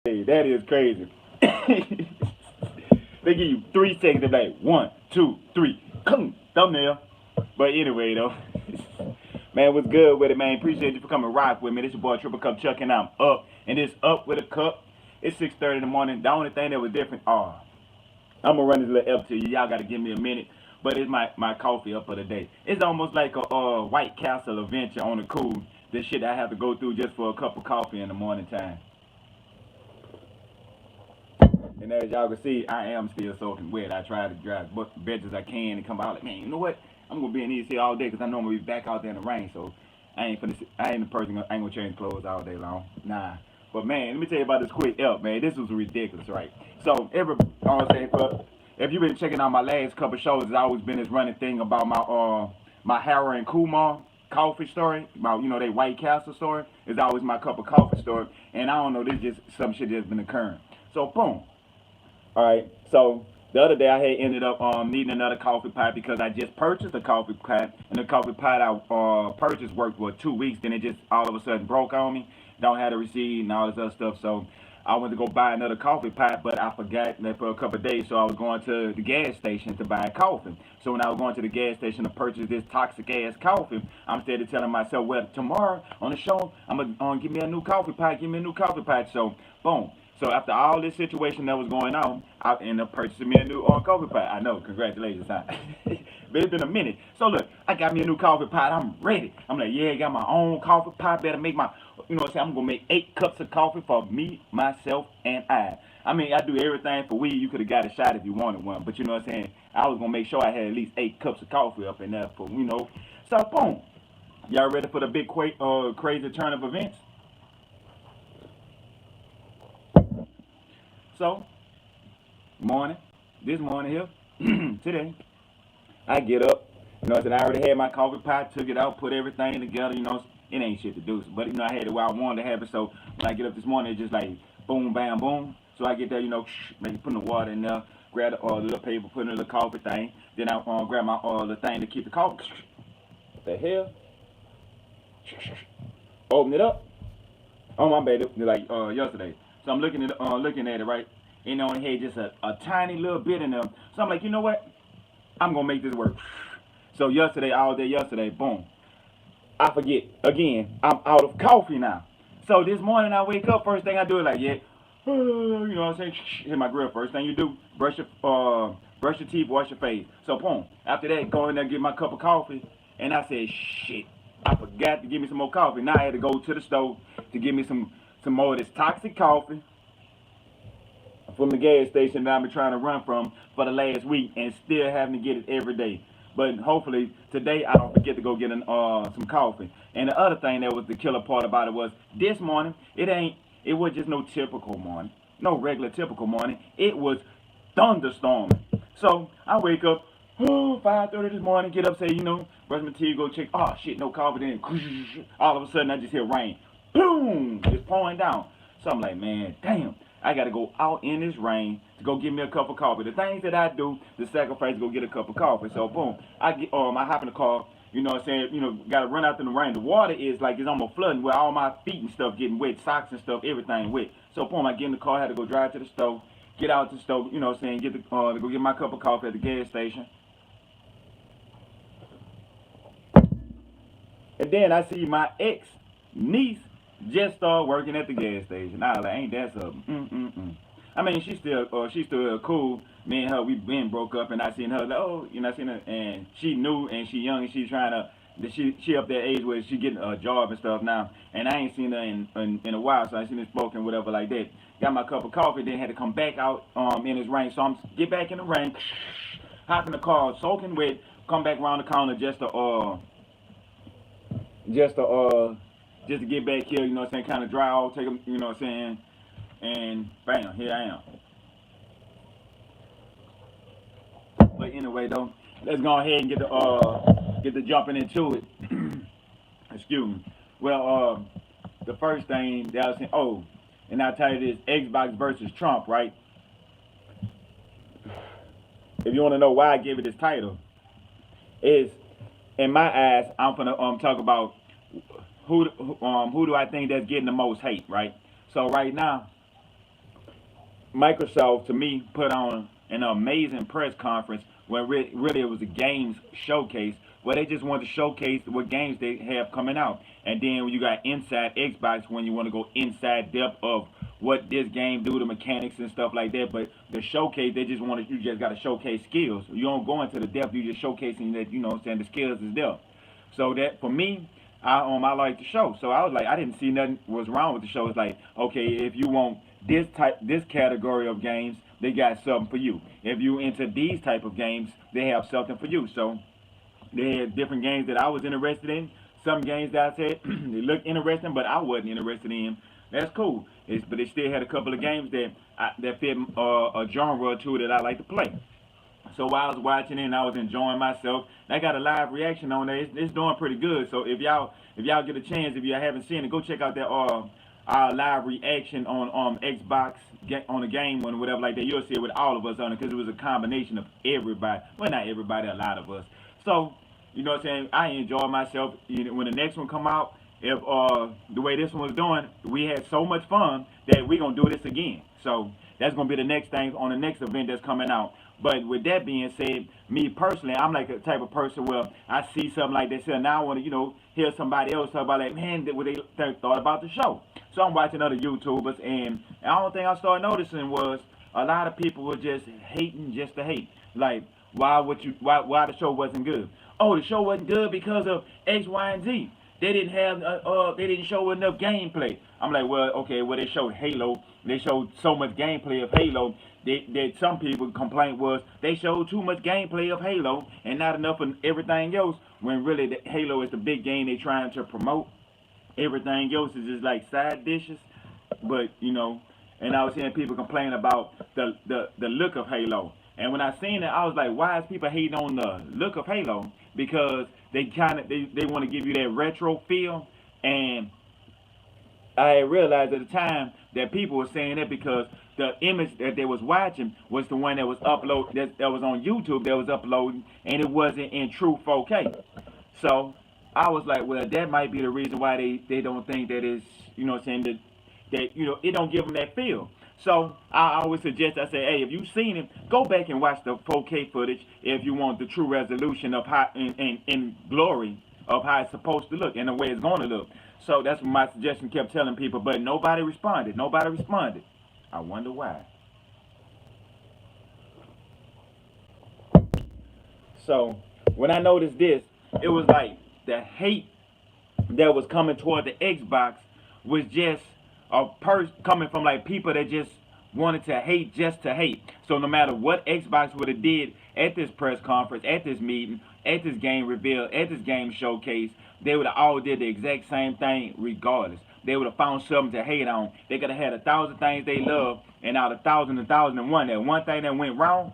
Hey, that is crazy. They give you 3 seconds to be like, 1, 2, 3, come, thumbnail. But anyway, though, man, what's good with it, man? Appreciate you for coming rock with me. This your boy Triple Cup Chuck, and I'm up. And it's up with a cup. It's 6:30 in the morning. The only thing that was different, I'm gonna run this little up to you. Y'all gotta give me a minute. But it's my coffee up for the day. It's almost like a White Castle adventure on the cool. The shit I have to go through just for a cup of coffee in the morning time. And as y'all can see, I am still soaking wet. I try to dry as best as I can and come out like, man, you know what? I'm gonna be in these here all day because I know I'm gonna be back out there in the rain. So I ain't the person. I ain't gonna change clothes all day long. Nah. But man, let me tell you about this quick help, man. This was ridiculous, right? So if you've been checking out my last couple shows, it's always been this running thing about my Harold and Kumar coffee story, about they White Castle story. It's always my cup of coffee story, and I don't know, this just some shit that's been occurring. So boom. All right. So the other day I had ended up needing another coffee pot because I just purchased a coffee pot, and the coffee pot I purchased worked for 2 weeks. Then it just all of a sudden broke on me. Don't have the receipt and all this other stuff. So I went to go buy another coffee pot, but I forgot that for a couple of days. So I was going to the gas station to buy coffee. So when I was going to the gas station to purchase this toxic ass coffee, I'm steady telling myself, well, tomorrow on the show, I'm gonna give me a new coffee pot. Give me a new coffee pot. So boom. So after all this situation that was going on, I ended up purchasing me a new coffee pot. I know, congratulations, huh? But it's been a minute. So look, I got me a new coffee pot. I'm ready. I'm like, yeah, I got my own coffee pot. Better make my, what I'm saying? I'm gonna make 8 cups of coffee for me, myself, and I. I mean, I do everything for weed. You could have got a shot if you wanted one, but you know what I'm saying? I was gonna make sure I had at least 8 cups of coffee up in there for. So boom. Y'all ready for the big crazy turn of events? So morning, this morning here, today, I get up, I said I already had my coffee pot, took it out, put everything together, it ain't shit to do, but I had it where I wanted to have it, so when I get up this morning, it's just like boom, bam, boom, so I get there, maybe putting the water in there, grab the little paper, put in a little coffee thing, then I grab my the thing to keep the coffee, what the hell, open it up, oh my bad, like yesterday, so I'm looking at it, right, it had just a tiny little bit in there, so I'm like, you know what, I'm gonna make this work. So yesterday, all day yesterday, boom. I forget again. I'm out of coffee now. So this morning I wake up. First thing I do is like, yeah, you know what I'm saying? Hit my grill. First thing you do, brush your teeth, wash your face. So boom. After that, go in there get my cup of coffee, and I said, shit, I forgot to give me some more coffee. Now I had to go to the stove to give me some more of this toxic coffee from the gas station that I've been trying to run from for the last week and still having to get it every day. But hopefully today I don't forget to go get some coffee. And the other thing that was the killer part about it was this morning, it was just no typical morning. No regular typical morning. It was thunderstorming. So I wake up, 5:30 this morning, get up, say, brush my teeth, go check. Oh shit, no coffee. Then all of a sudden I just hear rain. Boom! Just pouring down. So I'm like, man, damn. I gotta go out in this rain to go get me a cup of coffee. The things that I do to sacrifice to go get a cup of coffee. So boom, I hop in the car, gotta run out in the rain. The water is like it's almost flooding where all my feet and stuff getting wet, socks and stuff, everything wet. So boom, I get in the car, I had to go drive to the stove, get out to the stove, get to go get my cup of coffee at the gas station. And then I see my ex niece just started working at the gas station. I was like, ain't that something? I mean, she's still cool. Me and her, we been broke up, and I seen her like, I seen her, and she new and she young, and she's trying to. She up that age where she getting a job and stuff now, and I ain't seen her in a while, so I seen her smoking whatever like that. Got my cup of coffee, then had to come back out in this rain, so I'm get back in the rain, hop in the car, soaking wet, come back around the corner just to just to get back here, kind of dry out, take them, and bam, here I am. But anyway, though, let's go ahead and get the jumping into it. Excuse me. Well, the first thing that I was saying, and I'll tell you this, Xbox versus Trump, right? If you want to know why I gave it this title, is in my eyes, I'm gonna talk about who do I think that's getting the most hate, right? So right now, Microsoft, to me, put on an amazing press conference where really it was a games showcase where they just wanted to showcase what games they have coming out. And then when you got inside Xbox, when you want to go inside depth of what this game do, the mechanics and stuff like that. But the showcase, they just wanted, you just got to showcase skills. You don't go into the depth, you just showcasing that, you know what I'm saying, the skills is there. So that for me, I like the show. So I was like, I didn't see nothing was wrong with the show. It's like, okay, if you want this category of games, they got something for you. If you into these type of games, they have something for you. So they had different games that I was interested in. Some games that I said they looked interesting, but I wasn't interested in. That's cool. But they still had a couple of games that fit a genre or two that I like to play. So while I was watching it and I was enjoying myself, I got a live reaction on there. It's doing pretty good. So if y'all get a chance, if you haven't seen it, go check out that our live reaction on Xbox on the game one whatever like that. You'll see it with all of us on it because it was a combination of everybody. Well, not everybody, a lot of us. So you know what I'm saying. I enjoy myself. You know, when the next one come out, if the way this one was doing, we had so much fun that we gonna do this again. So that's gonna be the next thing on the next event that's coming out. But with that being said, me personally, I'm like a type of person where I see something like this and now I want to, hear somebody else talk about like, man, what they thought about the show. So I'm watching other YouTubers and the only thing I started noticing was a lot of people were just hating just to hate. Like, why the show wasn't good? Oh, the show wasn't good because of X, Y, and Z. They didn't show enough gameplay. I'm like, well, okay, well they showed Halo. They showed so much gameplay of Halo that some people complaint was they showed too much gameplay of Halo and not enough of everything else. When really Halo is the big game they trying to promote. Everything else is just like side dishes. But and I was hearing people complain about the look of Halo. And when I seen it, I was like, why is people hating on the look of Halo? Because they want to give you that retro feel. And I realized at the time that people were saying that because the image that they was watching was the one that was that was on YouTube that was uploading and it wasn't in true 4K. So I was like, well, that might be the reason why they don't think that is, saying that it don't give them that feel. So I always suggest, I say, hey, if you've seen it, go back and watch the 4K footage if you want the true resolution of how in glory of how it's supposed to look and the way it's going to look. So that's what my suggestion kept telling people, but nobody responded. Nobody responded. I wonder why. So when I noticed this, it was like the hate that was coming toward the Xbox was just coming from like people that just wanted to hate just to hate. So no matter what Xbox would have did at this press conference, at this meeting, at this game reveal, at this game showcase, they would have all did the exact same thing regardless. They would have found something to hate on. They could have had 1,000 things they love, and out of 1,001, that one thing that went wrong,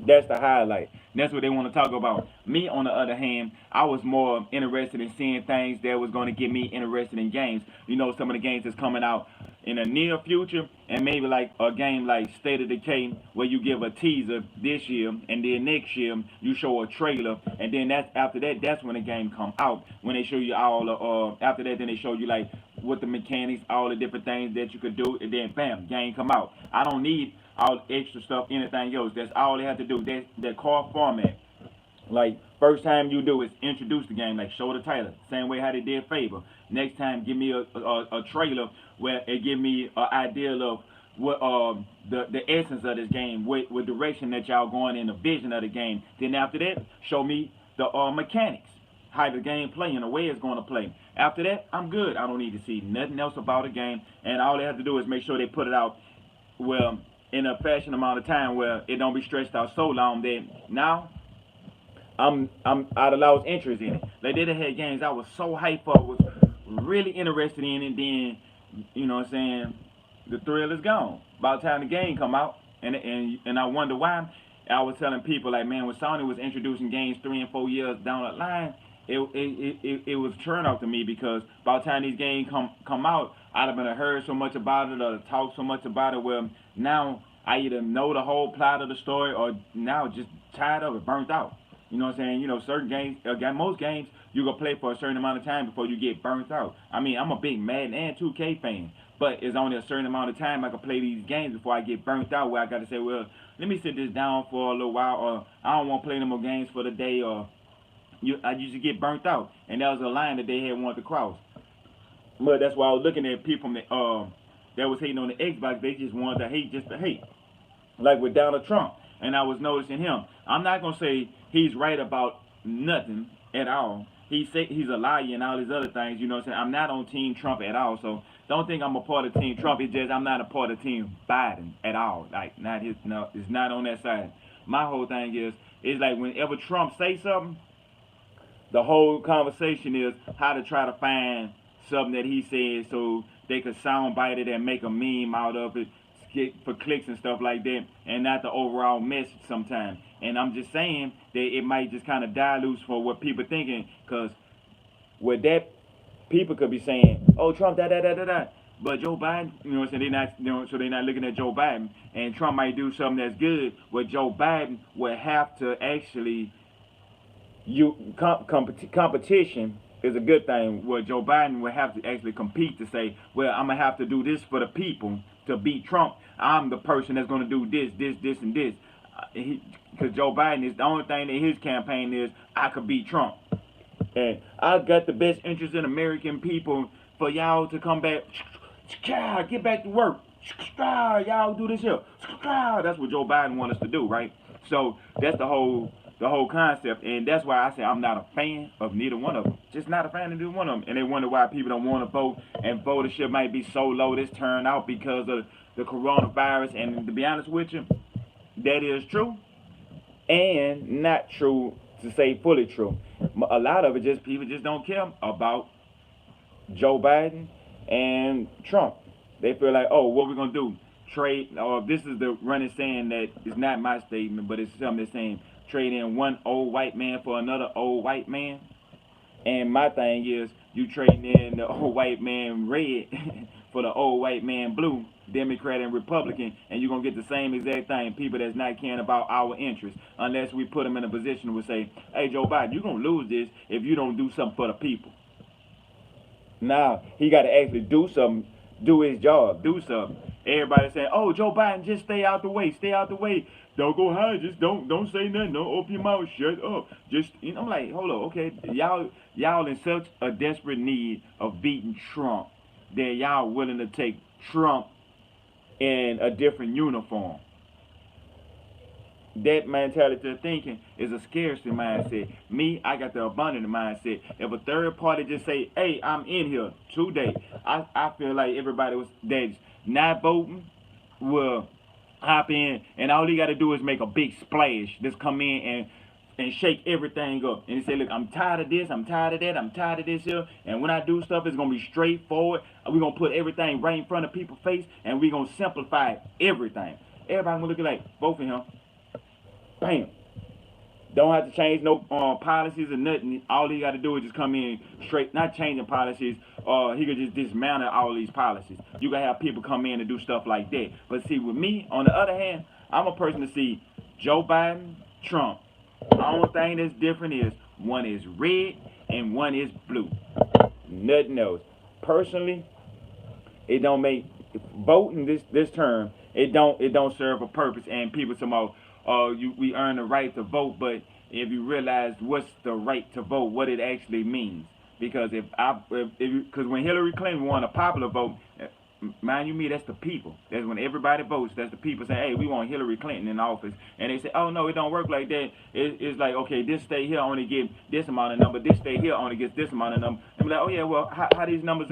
that's the highlight. That's what they want to talk about. Me, on the other hand, I was more interested in seeing things that was going to get me interested in games. Some of the games that's coming out in the near future, and maybe like a game like State of Decay, where you give a teaser this year, and then next year you show a trailer, and then after that, that's when the game come out. When they show you all the, after that, then they show you like what the mechanics, all the different things that you could do, and then bam, game come out. I don't need all extra stuff, anything else. That's all they have to do. That car format. Like, first time you do is introduce the game, like show the title. Same way how they did Fable. Next time, give me a trailer where it give me an idea of what the essence of this game, what direction that y'all going in, the vision of the game. Then after that, show me the mechanics, how the game play and the way it's going to play. After that, I'm good. I don't need to see nothing else about the game. And all they have to do is make sure they put it out well in a fashion amount of time where it don't be stretched out so long that now I'd have lost interest in it. Like they done had games I was so hyped for, was really interested in, and then what I'm saying, the thrill is gone. By the time the game come out, and I wonder why. I was telling people like, man, when Sony was introducing games 3 and 4 years down the line, it was a turn off to me because by the time these games come out, I'd have been heard so much about it or talked so much about it. Well, now I either know the whole plot of the story or now just tired of it, burnt out. You know what I'm saying? Certain games, most games, you go play for a certain amount of time before you get burnt out. I mean, I'm a big Madden and 2K fan, But it's only a certain amount of time I can play these games before I get burnt out. Where I got to say, well, let me sit this down for a little while, or I don't want to play no more games for the day, or I usually get burnt out. And that was a line that they had wanted to cross. But that's why I was looking at people that was hating on the Xbox. They just wanted to hate just to hate, like with Donald Trump. And I was noticing him. I'm not gonna say he's right about nothing at all. He say he's a liar and all these other things. You know what I'm saying? I'm not on Team Trump at all. So don't think I'm a part of Team Trump. It's just I'm not a part of Team Biden at all. Like not his. No, it's not on that side. My whole thing is it's like whenever Trump say something, the whole conversation is how to try to find something that he said so they could soundbite it and make a meme out of it for clicks and stuff like that, and not the overall message sometimes. And I'm just saying that it might just kind of dilute for what people thinking, because with that, people could be saying, "Oh, Trump, da da da da da," but Joe Biden, you know, so they're not, you know, so they're not looking at Joe Biden, and Trump might do something that's good, where Joe Biden would have to actually competition is a good thing. Where Joe Biden would have to actually compete to say, well, I'm gonna have to do this for the people to beat Trump. I'm the person that's gonna do this, and this. Because Joe Biden is the only thing that his campaign is, I could beat Trump, and I got the best interest in American people for y'all to come back, get back to work. Y'all do this here. That's what Joe Biden wants us to do, right? So that's the whole concept, and that's why I say I'm not a fan of neither one of them. Just not a fan of neither one of them. And they wonder why people don't want to vote, and votership might be so low this turnout because of the coronavirus. And to be honest with you, that is true, and not true to say fully true. A lot of it just people just don't care about Joe Biden and Trump. They feel like, oh, what we gonna do? Trade, or this is the running saying that is not my statement, but it's something that's saying trade in one old white man for another old white man. And my thing is, you trading in the old white man red for the old white man blue, Democrat and Republican, and you're gonna get the same exact thing. People that's not caring about our interests, unless we put them in a position where say, hey, Joe Biden, you're gonna lose this if you don't do something for the people. Now he got to actually do something, do his job, do something. Everybody saying, "Oh, Joe Biden, just stay out the way, stay out the way. Don't go high, just don't say nothing. Don't open your mouth, shut up." Just, you know, I'm like, hold on, okay, y'all in such a desperate need of beating Trump that y'all willing to take Trump in a different uniform. That mentality of thinking is a scarcity mindset. Me, I got the abundant mindset. If a third party just say, hey, I'm in here today, I feel like everybody that's not voting will hop in, and all you got to do is make a big splash. Just come in and shake everything up. And say, look, I'm tired of this, I'm tired of that, I'm tired of this here. And when I do stuff, it's going to be straightforward. We're going to put everything right in front of people's face, and we're going to simplify everything. Everybody going to look like, vote for him. Bam. Don't have to change no policies or nothing. All he got to do is just come in straight, not changing policies. He could just dismantle all these policies. You can have people come in and do stuff like that. But see, with me, on the other hand, I'm a person to see Joe Biden, Trump. The only thing that's different is one is red and one is blue. Nothing else. Personally, it don't make voting this term. It don't serve a purpose. And people say, we earn the right to vote, but if you realize what's the right to vote, what it actually means, because because when Hillary Clinton won a popular vote, mind you me, that's the people. That's when everybody votes. That's the people say, hey, we want Hillary Clinton in office. And they say, oh, no, it don't work like that. It's like, okay, this state here only get this amount of number. This state here only gets this amount of number. And be like, oh, yeah, well, how these numbers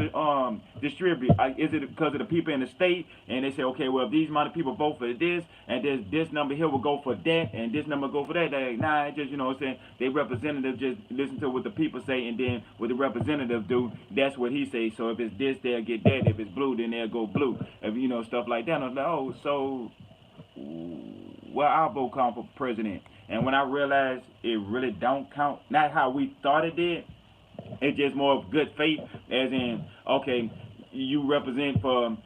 distribute? Is it because of the people in the state? And they say, okay, well, if these amount of people vote for this, and this number here will go for that, and this number will go for that. They're like, nah, it's just, you know what I'm saying, they representatives just listen to what the people say, and then what the representatives do, that's what he says. So if it's this, they'll get that. If it's blue, then they'll go blue. If, you know, stuff like that. And I was like, oh, so, well, I'll vote count for president. And when I realized it really don't count, not how we thought it did, it's just more of good faith, as in, okay, you represent for,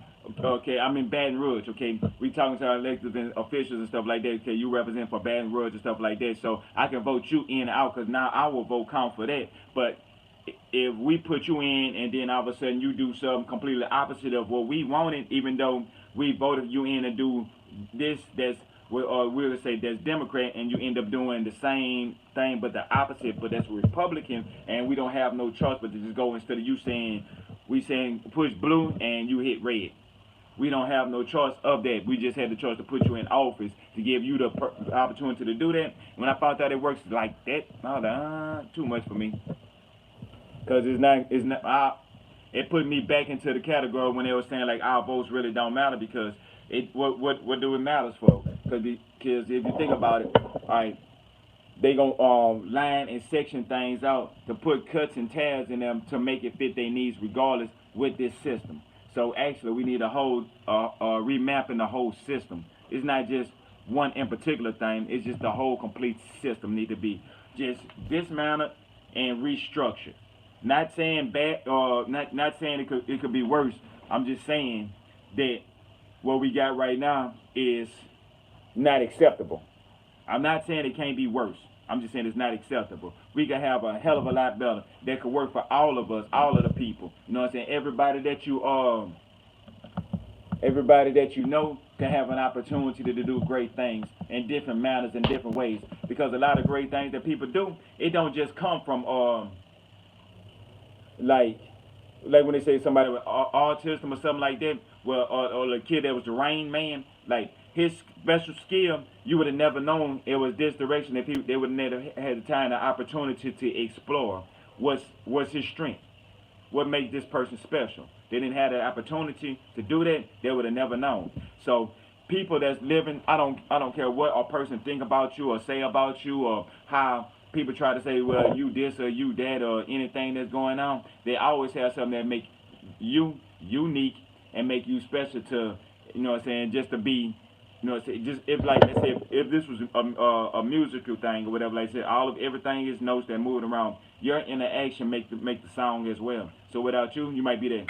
okay, I'm in Baton Rouge, okay, we talking to our elected officials and stuff like that, okay, you represent for Baton Rouge and stuff like that, so I can vote you in and out, because now our vote count for that. But if we put you in and then all of a sudden you do something completely opposite of what we wanted, even though we voted you in to do this, that's or we'll say that's Democrat, and you end up doing the same thing but the opposite, but that's Republican, and we don't have no choice but to just go instead of you saying we saying push blue and you hit red. We don't have no choice of that. We just had the choice to put you in office to give you the opportunity to do that. When I found out it works like that, I was like, too much for me. Cause it's not. It put me back into the category when they were saying like our votes really don't matter because what do it matters for? Cause if you think about it, all right, they gonna line and section things out to put cuts and tabs in them to make it fit their needs regardless with this system. So actually, we need a whole remapping the whole system. It's not just one in particular thing. It's just the whole complete system need to be just dismantled and restructured. Not saying bad or not saying it could be worse. I'm just saying that what we got right now is not acceptable. I'm not saying it can't be worse. I'm just saying it's not acceptable. We could have a hell of a lot better that could work for all of us, all of the people. You know what I'm saying? Everybody that you know can have an opportunity to do great things in different manners in different ways. Because a lot of great things that people do, it don't just come from like when they say somebody with autism or something like that, well, or the kid that was the Rain Man, like his special skill, you would have never known it was this direction that people they would never had the time, the opportunity to explore what's his strength, what makes this person special. They didn't have the opportunity to do that, they would have never known. So people that's living, I don't care what a person think about you or say about you or how people try to say, well, you this or you that or anything that's going on. They always have something that make you unique and make you special to, you know what I'm saying, just to be, you know what I'm saying, just if like, let's say, if this was a musical thing or whatever, like I said, everything is notes that move around. Your interaction make the song as well. So without you, you might be there.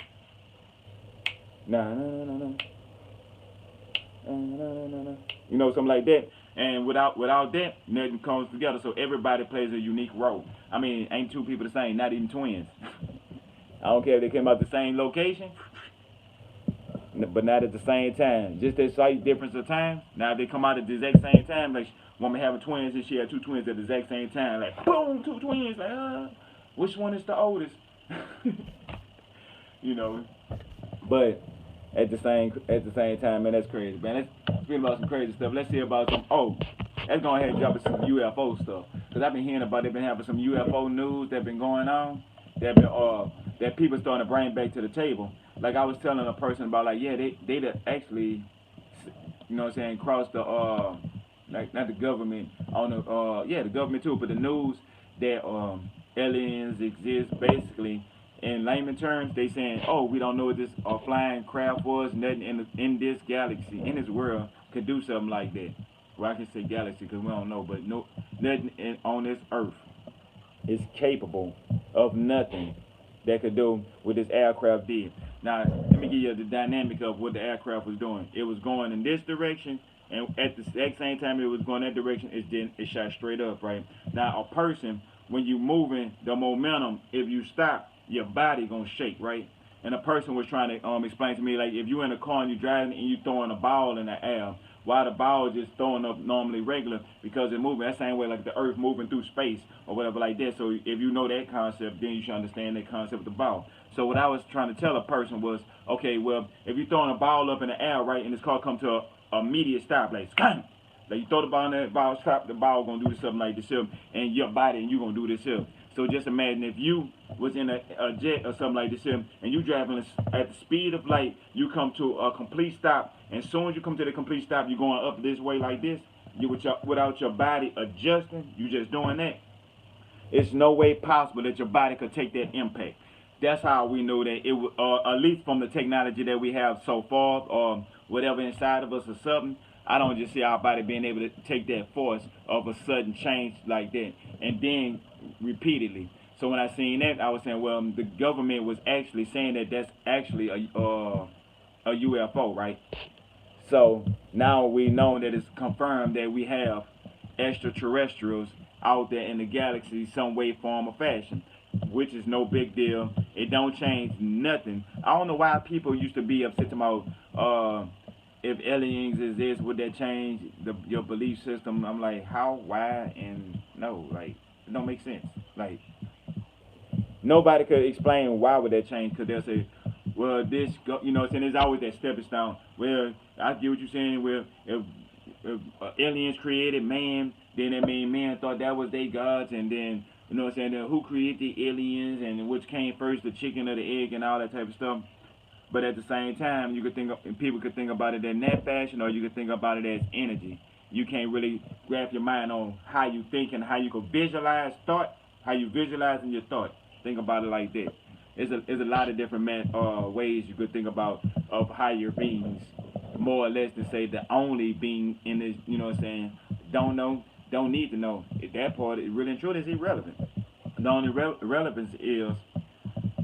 Nah, nah, nah, nah. You know, something like that. And without that, nothing comes together. So everybody plays a unique role. I mean, ain't two people the same, not even twins. I don't care if they came out the same location, but not at the same time. Just that slight difference of time. Now if they come out at the exact same time, like woman having twins and she had two twins at the exact same time, like boom, two twins, like which one is the oldest? You know. But at the same time, man, that's crazy, man. Let's speak about some crazy stuff. Let's hear about let's go ahead and jump into some UFO stuff. Cause I've been hearing about they've been having some UFO news that been going on. That people starting to bring back to the table. Like I was telling a person about, like, yeah, they actually, you know what I'm saying, crossed the like not the government on the government too, but the news that aliens exist. Basically, in layman terms, they saying, oh, we don't know what this flying craft was. Nothing in this galaxy, in this world, could do something like that. Well, I can say galaxy because we don't know, but no, nothing on this earth is capable of nothing that could do what this aircraft did. Now, let me give you the dynamic of what the aircraft was doing. It was going in this direction, and at the exact same time it was going that direction, it shot straight up, right? Now, a person, when you moving the momentum, if you stop, your body gonna shake, right? And a person was trying to explain to me, like, if you're in a car and you're driving and you're throwing a ball in the air, why the ball just throwing up normally regular? Because it's moving that same way like the earth moving through space or whatever like that. So if you know that concept, then you should understand that concept of the ball. So what I was trying to tell a person was, okay, well, if you're throwing a ball up in the air, right, and this car come to a immediate stop, like, like you throw the ball in that ball, stop, the ball gonna do something like this here, and your body, and you gonna do this here. So just imagine if you was in a jet or something like this here, and you driving at the speed of light, you come to a complete stop, and as soon as you come to the complete stop, you're going up this way like this, without your body adjusting, you just doing that. It's no way possible that your body could take that impact. That's how we know that it would, at least from the technology that we have so far, or whatever inside of us or something. I don't just see our body being able to take that force of a sudden change like that, and then repeatedly. So when I seen that, I was saying, well, the government was actually saying that that's actually a UFO, right? So now we know that it's confirmed that we have extraterrestrials out there in the galaxy, some way, form, or fashion. which is no big deal. It don't change nothing. I don't know why people used to be upset about if aliens exist, would that change your belief system? I'm like, how, why, and no, like it don't make sense. Like nobody could explain why would that change because they'll say, well, this, you know, saying there's always that stepping stone. Well, I get what you're saying. Well, if aliens created man, then that mean man thought that was their gods, and then you know what I'm saying, then who created the aliens, and which came first, the chicken or the egg, and all that type of stuff. But at the same time, you could think of, and people could think about it in that fashion, or you could think about it as energy. You can't really wrap your mind on how you think and how you could visualize thought, how you visualize in your thought. Think about it like that. There's a lot of different ways you could think about of higher beings, more or less to say the only being in this, you know what I'm saying, don't know, don't need to know. That part, it really and truly is irrelevant. The only relevance is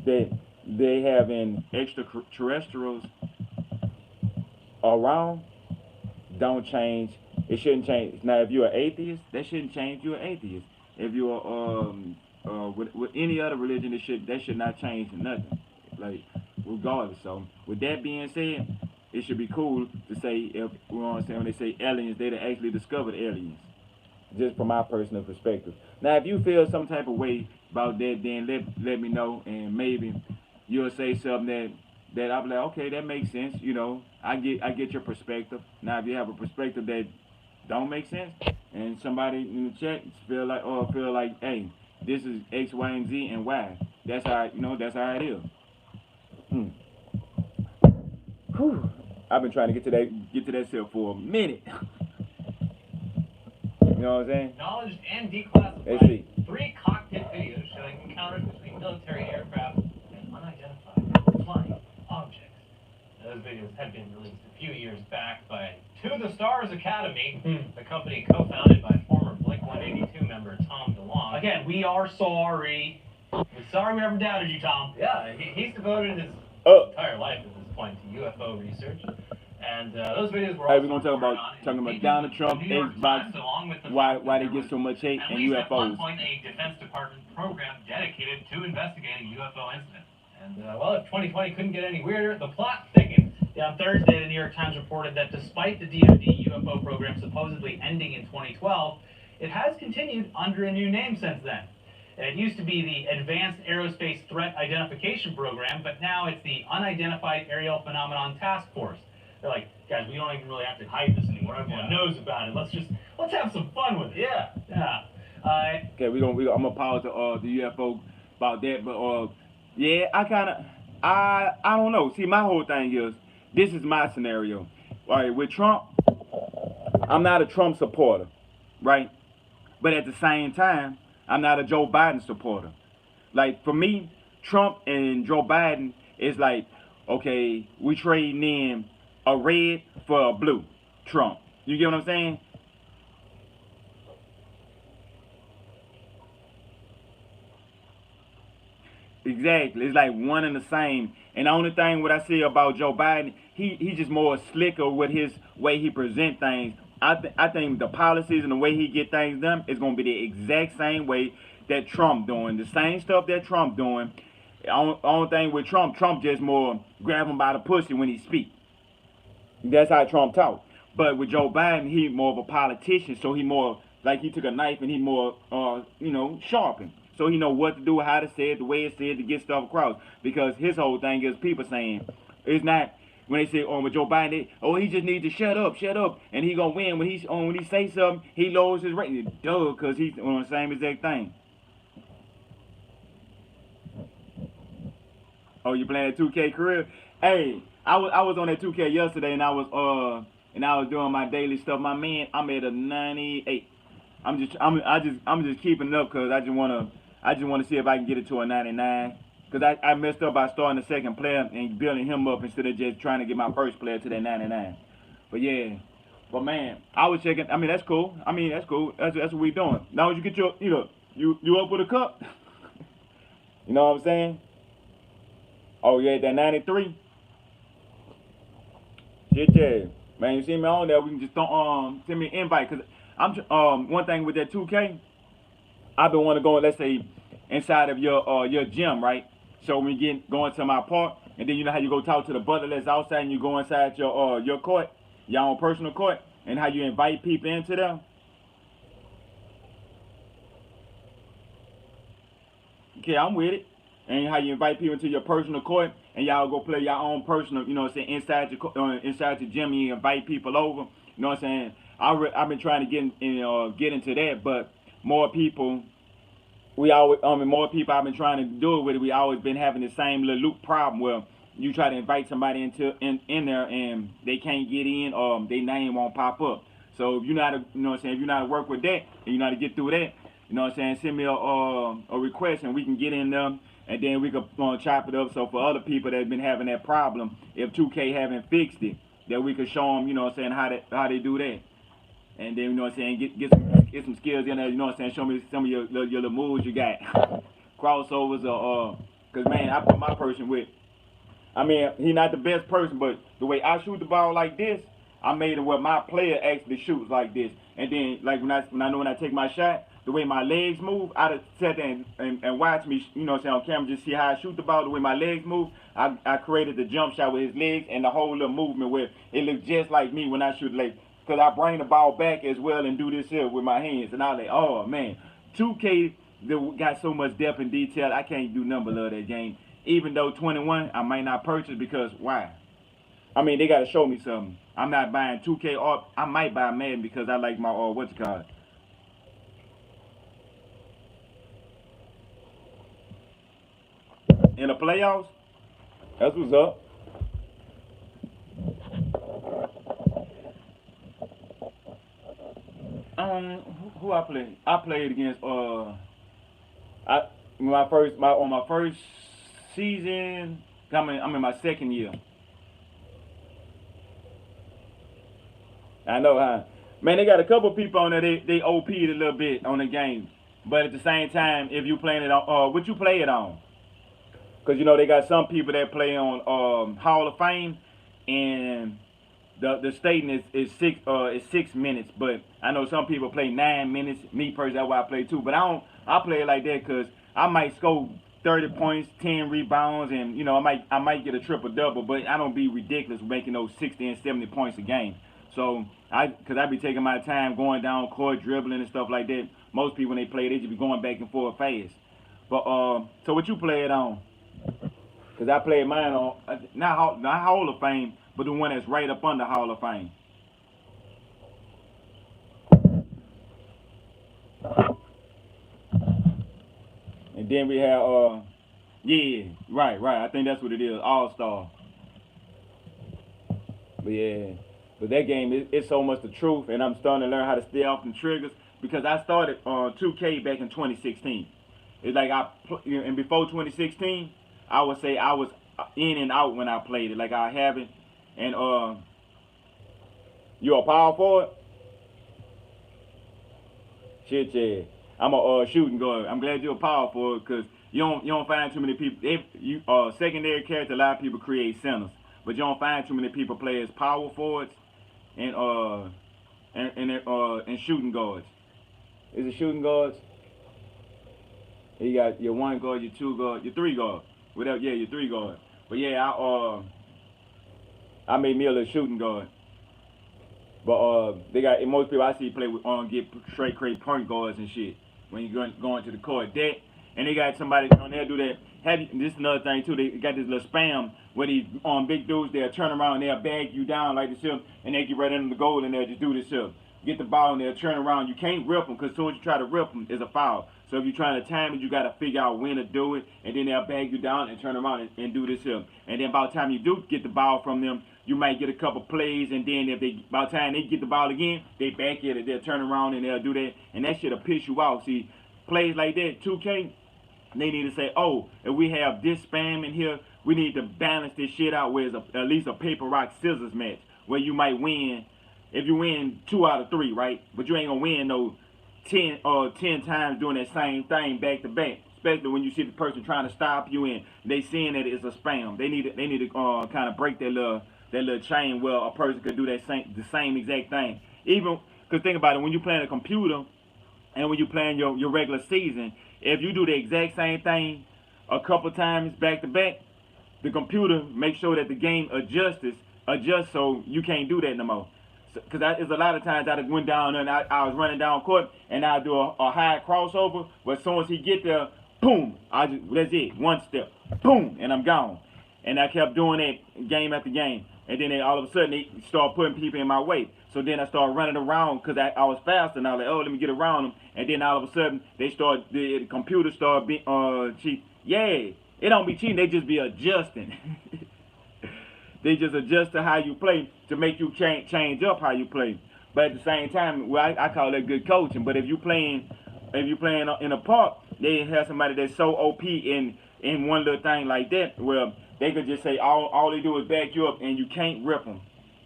that they having extraterrestrials around don't change. It shouldn't change. Now, if you're an atheist, that shouldn't change. You're an atheist. If you're with any other religion, that should not change nothing. Like regardless. So, with that being said, it should be cool to say if you know what I'm saying when they say aliens, they actually discovered aliens. Just from my personal perspective. Now, if you feel some type of way about that, then let me know, and maybe you'll say something that I'll be like, okay, that makes sense. You know, I get your perspective. Now, if you have a perspective that don't make sense, and somebody in the chat feel like, hey, this is X, Y, and Z and Y. That's how that's how it is. Hmm. Whew. I've been trying to get to that cell for a minute. You know what I'm saying? Acknowledged and declassified. Let's see. 3 cockpit videos showing encounters between military aircraft and unidentified flying objects. Those videos had been released a few years back by To the Stars Academy, a company co-founded by former Blink-182 member Tom DeLonge. Again, we are sorry. We're sorry we ever doubted you, Tom. Yeah, he's devoted his entire life at this point to UFO research. And those videos were Hey, also we're gonna talking about Donald Trump, Xbox, why they get so much hate, and UFOs. At one point, a Defense Department program dedicated to investigating UFO incidents. And well, if 2020 couldn't get any weirder, the plot thickens. Yeah, on Thursday, the New York Times reported that despite the DoD UFO program supposedly ending in 2012, it has continued under a new name since then. It used to be the Advanced Aerospace Threat Identification Program, but now it's the Unidentified Aerial Phenomenon Task Force. They're like, guys, we don't even really have to hide this anymore. Everyone knows about it. Let's have some fun with it. Yeah. Okay, I'm gonna pause the UFO about that, but yeah, I don't know. See, my whole thing is this is my scenario. All right, with Trump, I'm not a Trump supporter, right? But at the same time, I'm not a Joe Biden supporter. Like for me, Trump and Joe Biden is like, okay, we trading in a red for a blue Trump. You get what I'm saying? Exactly. It's like one and the same. And the only thing what I see about Joe Biden, he just more slicker with his way he present things. I think the policies and the way he get things done is gonna be the exact same way that Trump doing. The same stuff that Trump doing. Only thing with Trump just more grab him by the pussy when he speak. That's how Trump talk. But with Joe Biden, he more of a politician, so he more like he took a knife and he more sharpened. So he know what to do, how to say it, the way it's said to get stuff across. Because his whole thing is people saying it's not when they say with Joe Biden, he just needs to shut up, and he gonna win when he say something, he lowers his rating. Duh, cause he's on the same exact thing. Oh, you playing that 2K career? Hey, I was on that 2K yesterday, and I was doing my daily stuff. My man, I'm at a 98. I'm just keeping it up because I just wanna see if I can get it to a 99. Because I messed up by starting the second player and building him up instead of just trying to get my first player to that 99. But yeah, but man, I was checking. I mean, that's cool. That's what we doing. Now as you get your, you up with a cup. You know what I'm saying? Oh yeah, that 93. Yeah, man. You see me on there? We can just send me an invite because I'm one thing with that 2K. I've been wanting to go, let's say, inside of your gym, right? So when you going to my park, and then you know how you go talk to the butler that's outside, and you go inside your court, your own personal court, and how you invite people into them. Okay, I'm with it. And how you invite people into your personal court, and y'all go play your own personal, you know what I'm saying, inside your gym, and you invite people over. You know what I'm saying? I've been trying to get into that, but more people. More people I've been trying to do it with. We always been having the same little loop problem where you try to invite somebody in there and they can't get in, or their name won't pop up. So if you know how to, you know what I'm saying, if you know how to work with that, and you know how to get through that, you know what I'm saying, send me a request and we can get in them, and then we can chop it up. So for other people that have been having that problem, if 2K haven't fixed it, that we could show them, you know what I'm saying, how they do that. And then, you know what I'm saying, get some skills in there, you know what I'm saying, show me some of your little moves you got. Crossovers, because, man, I put my person with, I mean, he not the best person, but the way I shoot the ball like this, I made it where my player actually shoots like this. And then, like, when I take my shot, the way my legs move, I just sat there and watch me, you know what I'm saying, on camera, just see how I shoot the ball, the way my legs move. I created the jump shot with his legs and the whole little movement where it looks just like me when I shoot legs. Because I bring the ball back as well and do this here with my hands. And I was like, oh, man. 2K got so much depth and detail, I can't do nothing but love that game. Even though 21, I might not purchase because why? I mean, they got to show me something. I'm not buying 2K, or I might buy Madden because I like my, in the playoffs, that's what's up. Who I played? I played against on my first season. I'm in my second year. I know, huh? Man, they got a couple people on there. They OP'd a little bit on the game, but at the same time, if you playing it on, what you play it on? Because you know they got some people that play on Hall of Fame, and the stating is 6 minutes, but I know some people play 9 minutes. Me personally, that's why I play too. But I play it like that because I might score 30 points, 10 rebounds, and you know I might get a triple double, but I don't be ridiculous making those 60 and 70 points a game. So because I be taking my time going down court, dribbling and stuff like that. Most people when they play, they just be going back and forth fast. But so what you play it on? Because I played mine on not Hall of Fame, but the one that's right up under Hall of Fame. And then we have yeah, right. I think that's what it is, All-Star. But yeah, but that game it's so much the truth, and I'm starting to learn how to stay off the triggers because I started 2K back in 2016. It's like and before 2016, I would say I was in and out when I played it. Like I haven't. And you a power forward? Shit, yeah. I'm a shooting guard. I'm glad you're a power forward because you don't find too many people. Secondary character, a lot of people create centers, but you don't find too many people play as power forwards and shooting guards. Is it shooting guards? You got your one guard, your two guard, your three guard. Whatever, yeah, your three guard. But yeah, I made me a little shooting guard. But they got most people I see play with get straight point guards and shit when you going to the court. That and they got somebody on there do that. This is another thing too. They got this little spam where these big dudes they'll turn around and they'll bag you down like this and they get right under the goal and they'll just do this here. Get the ball and they'll turn around. You can't rip them because as soon as you try to rip them, it's a foul. So if you're trying to time it, you got to figure out when to do it, and then they'll bag you down and turn around and do this here. And then by the time you do get the ball from them, you might get a couple plays, and then by the time they get the ball again, they back at it, they'll turn around and they'll do that, and that shit'll piss you off. See, plays like that, 2K, they need to say, oh, if we have this spam in here, we need to balance this shit out where it's at least a paper, rock, scissors match, where you might win. If you win 2 out of 3, right? But you ain't gonna win no 10 times doing that same thing back to back. Especially when you see the person trying to stop you and they seeing that it's a spam. They need to kind of break that little chain where a person could do the same exact thing. Even because think about it, when you play on a computer, and when you playing your regular season, if you do the exact same thing a couple times back to back, the computer makes sure that the game adjusts so you can't do that no more. Because there's a lot of times I just went down and I was running down court and I do a high crossover, but as soon as he get there, boom, that's it, one step, boom, and I'm gone. And I kept doing that game after game. And then all of a sudden they start putting people in my way. So then I started running around because I was faster and I was like, oh, let me get around them. And then all of a sudden the computer started being cheat. Yeah, it don't be cheating, they just be adjusting. They just adjust to how you play to make you change up how you play. But at the same time, well, I call that good coaching. But if you playing in a park, they have somebody that's so OP in one little thing like that, well, they could just say all they do is back you up and you can't rip them.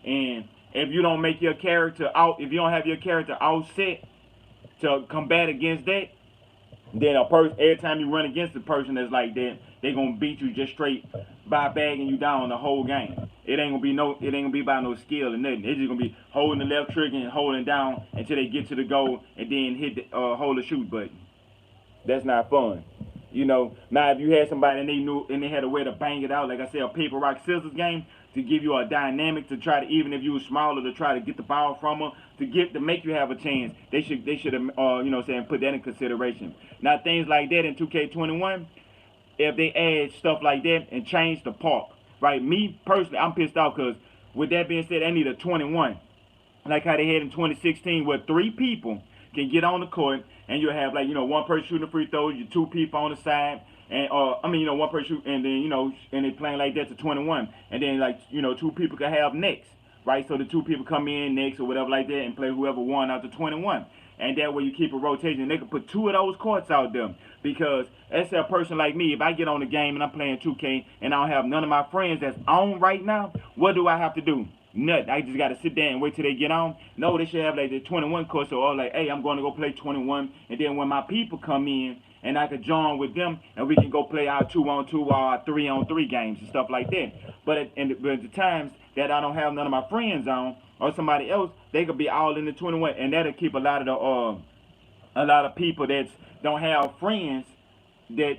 And if you don't make your character out, if you don't have your character outset to combat against that, then every time you run against a person that's like that, they're gonna beat you just straight by bagging you down the whole game. It ain't gonna be by no skill or nothing. It's just gonna be holding the left trigger and holding down until they get to the goal and then hit the hold the shoot button. That's not fun. You know, now if you had somebody and they knew and they had a way to bang it out, like I said, a paper, rock, scissors game, to give you a dynamic to try to, even if you were smaller, to try to get the ball from them, to make you have a chance. They should have put that in consideration. Now things like that in 2K21, if they add stuff like that and change the park, right? Me personally, I'm pissed off because with that being said, I need a 21, like how they had in 2016, where 3 people can get on the court and you have one person shooting the free throws, you 2 people on the side, and one person shoot, and then and they playing like that to 21, and then 2 people can have next, right? So the 2 people come in next or whatever like that and play whoever won out to 21, and that way you keep a rotation. They can put 2 of those courts out there because let's say a person like me, if I get on the game and I'm playing 2K and I don't have none of my friends that's on right now, what do I have to do? Nothing. I just got to sit there and wait till they get on. No, they should have like the 21 course, so hey, I'm going to go play 21, and then when my people come in and I can join with them and we can go play our 2-on-2 or our 3-on-3 games and stuff like that. But at the times that I don't have none of my friends on or somebody else, they could be all in the 21, and that'll keep a lot of people that don't have friends that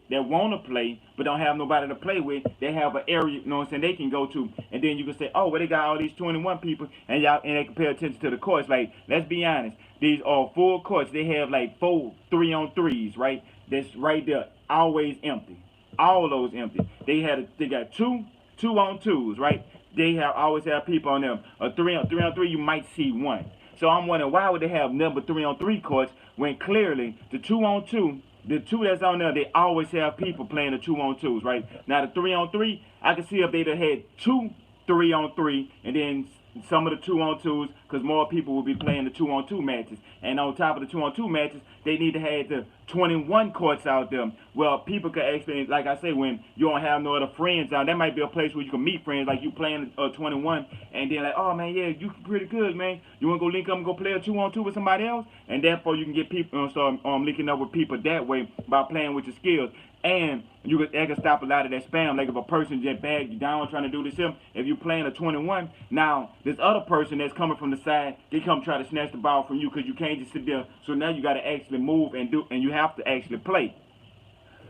that want to play but don't have nobody to play with. They have an area, they can go to, and then you can say, oh, well, they got all these 21 people, and they can pay attention to the courts. Like, let's be honest, these are full courts. They have like 4 3-on-3s, right? That's right there, always empty. All those empty. They got 2 2-on-2s, right? They always have people on them. A 3-on-3, you might see 1. So I'm wondering, why would they have number 3-on-3 courts when clearly the 2-on-2, the 2 that's on there, they always have people playing the 2-on-2s, right? Now the 3-on-3, I can see if they'd have had 2 3-on-3 and then some of the 2-on-2s, because more people will be playing the 2-on-2 matches. And on top of the 2-on-2 matches, they need to have the 21 courts out there. Well, people can actually, like I say, when you don't have no other friends out, that might be a place where you can meet friends, like you playing 21, and then like, oh man, yeah, you pretty good, man. You want to go link up and go play a 2-on-2 with somebody else? And therefore you can get people, start linking up with people that way by playing with your skills. And that can stop a lot of that spam. Like if a person just bag you down trying to do this here, if you're playing a 21, now this other person that's coming from the side, they come try to snatch the ball from you because you can't just sit there. So now you got to actually move and you have to actually play.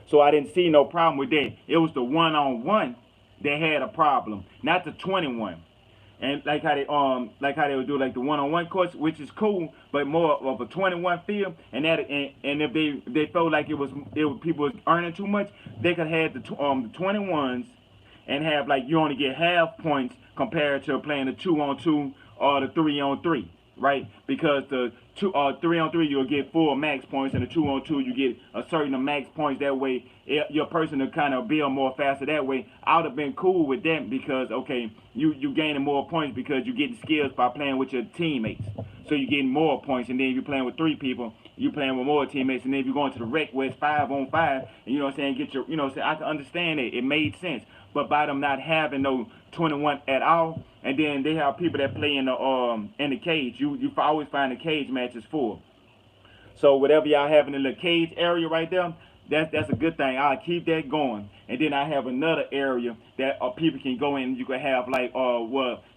So I didn't see no problem with that. It was the 1-on-1 that had a problem, not the 21. And like how they would do like the 1-on-1 course, which is cool, but more of a 21 feel. And if they felt like it was people was earning too much, they could have the 21s and have like you only get half points compared to playing the 2-on-2 or the 3-on-3, right? Because the 3-on-3 you'll get full max points, and the 2-on-2 you get a certain max points. That way your person will kind of build more faster that way. I would have been cool with that because okay, you gaining more points because you getting skills by playing with your teammates. So you're getting more points, and then if you're playing with 3 people, you're playing with more teammates, and then if you're going to the rec where it's 5-on-5, and get your, I can understand it. It made sense. But by them not having no 21 at all, and then they have people that play in the cage. You always find the cage matches full. So whatever y'all have in the little cage area right there, that's a good thing. I'll keep that going. And then I have another area that people can go in. You can have like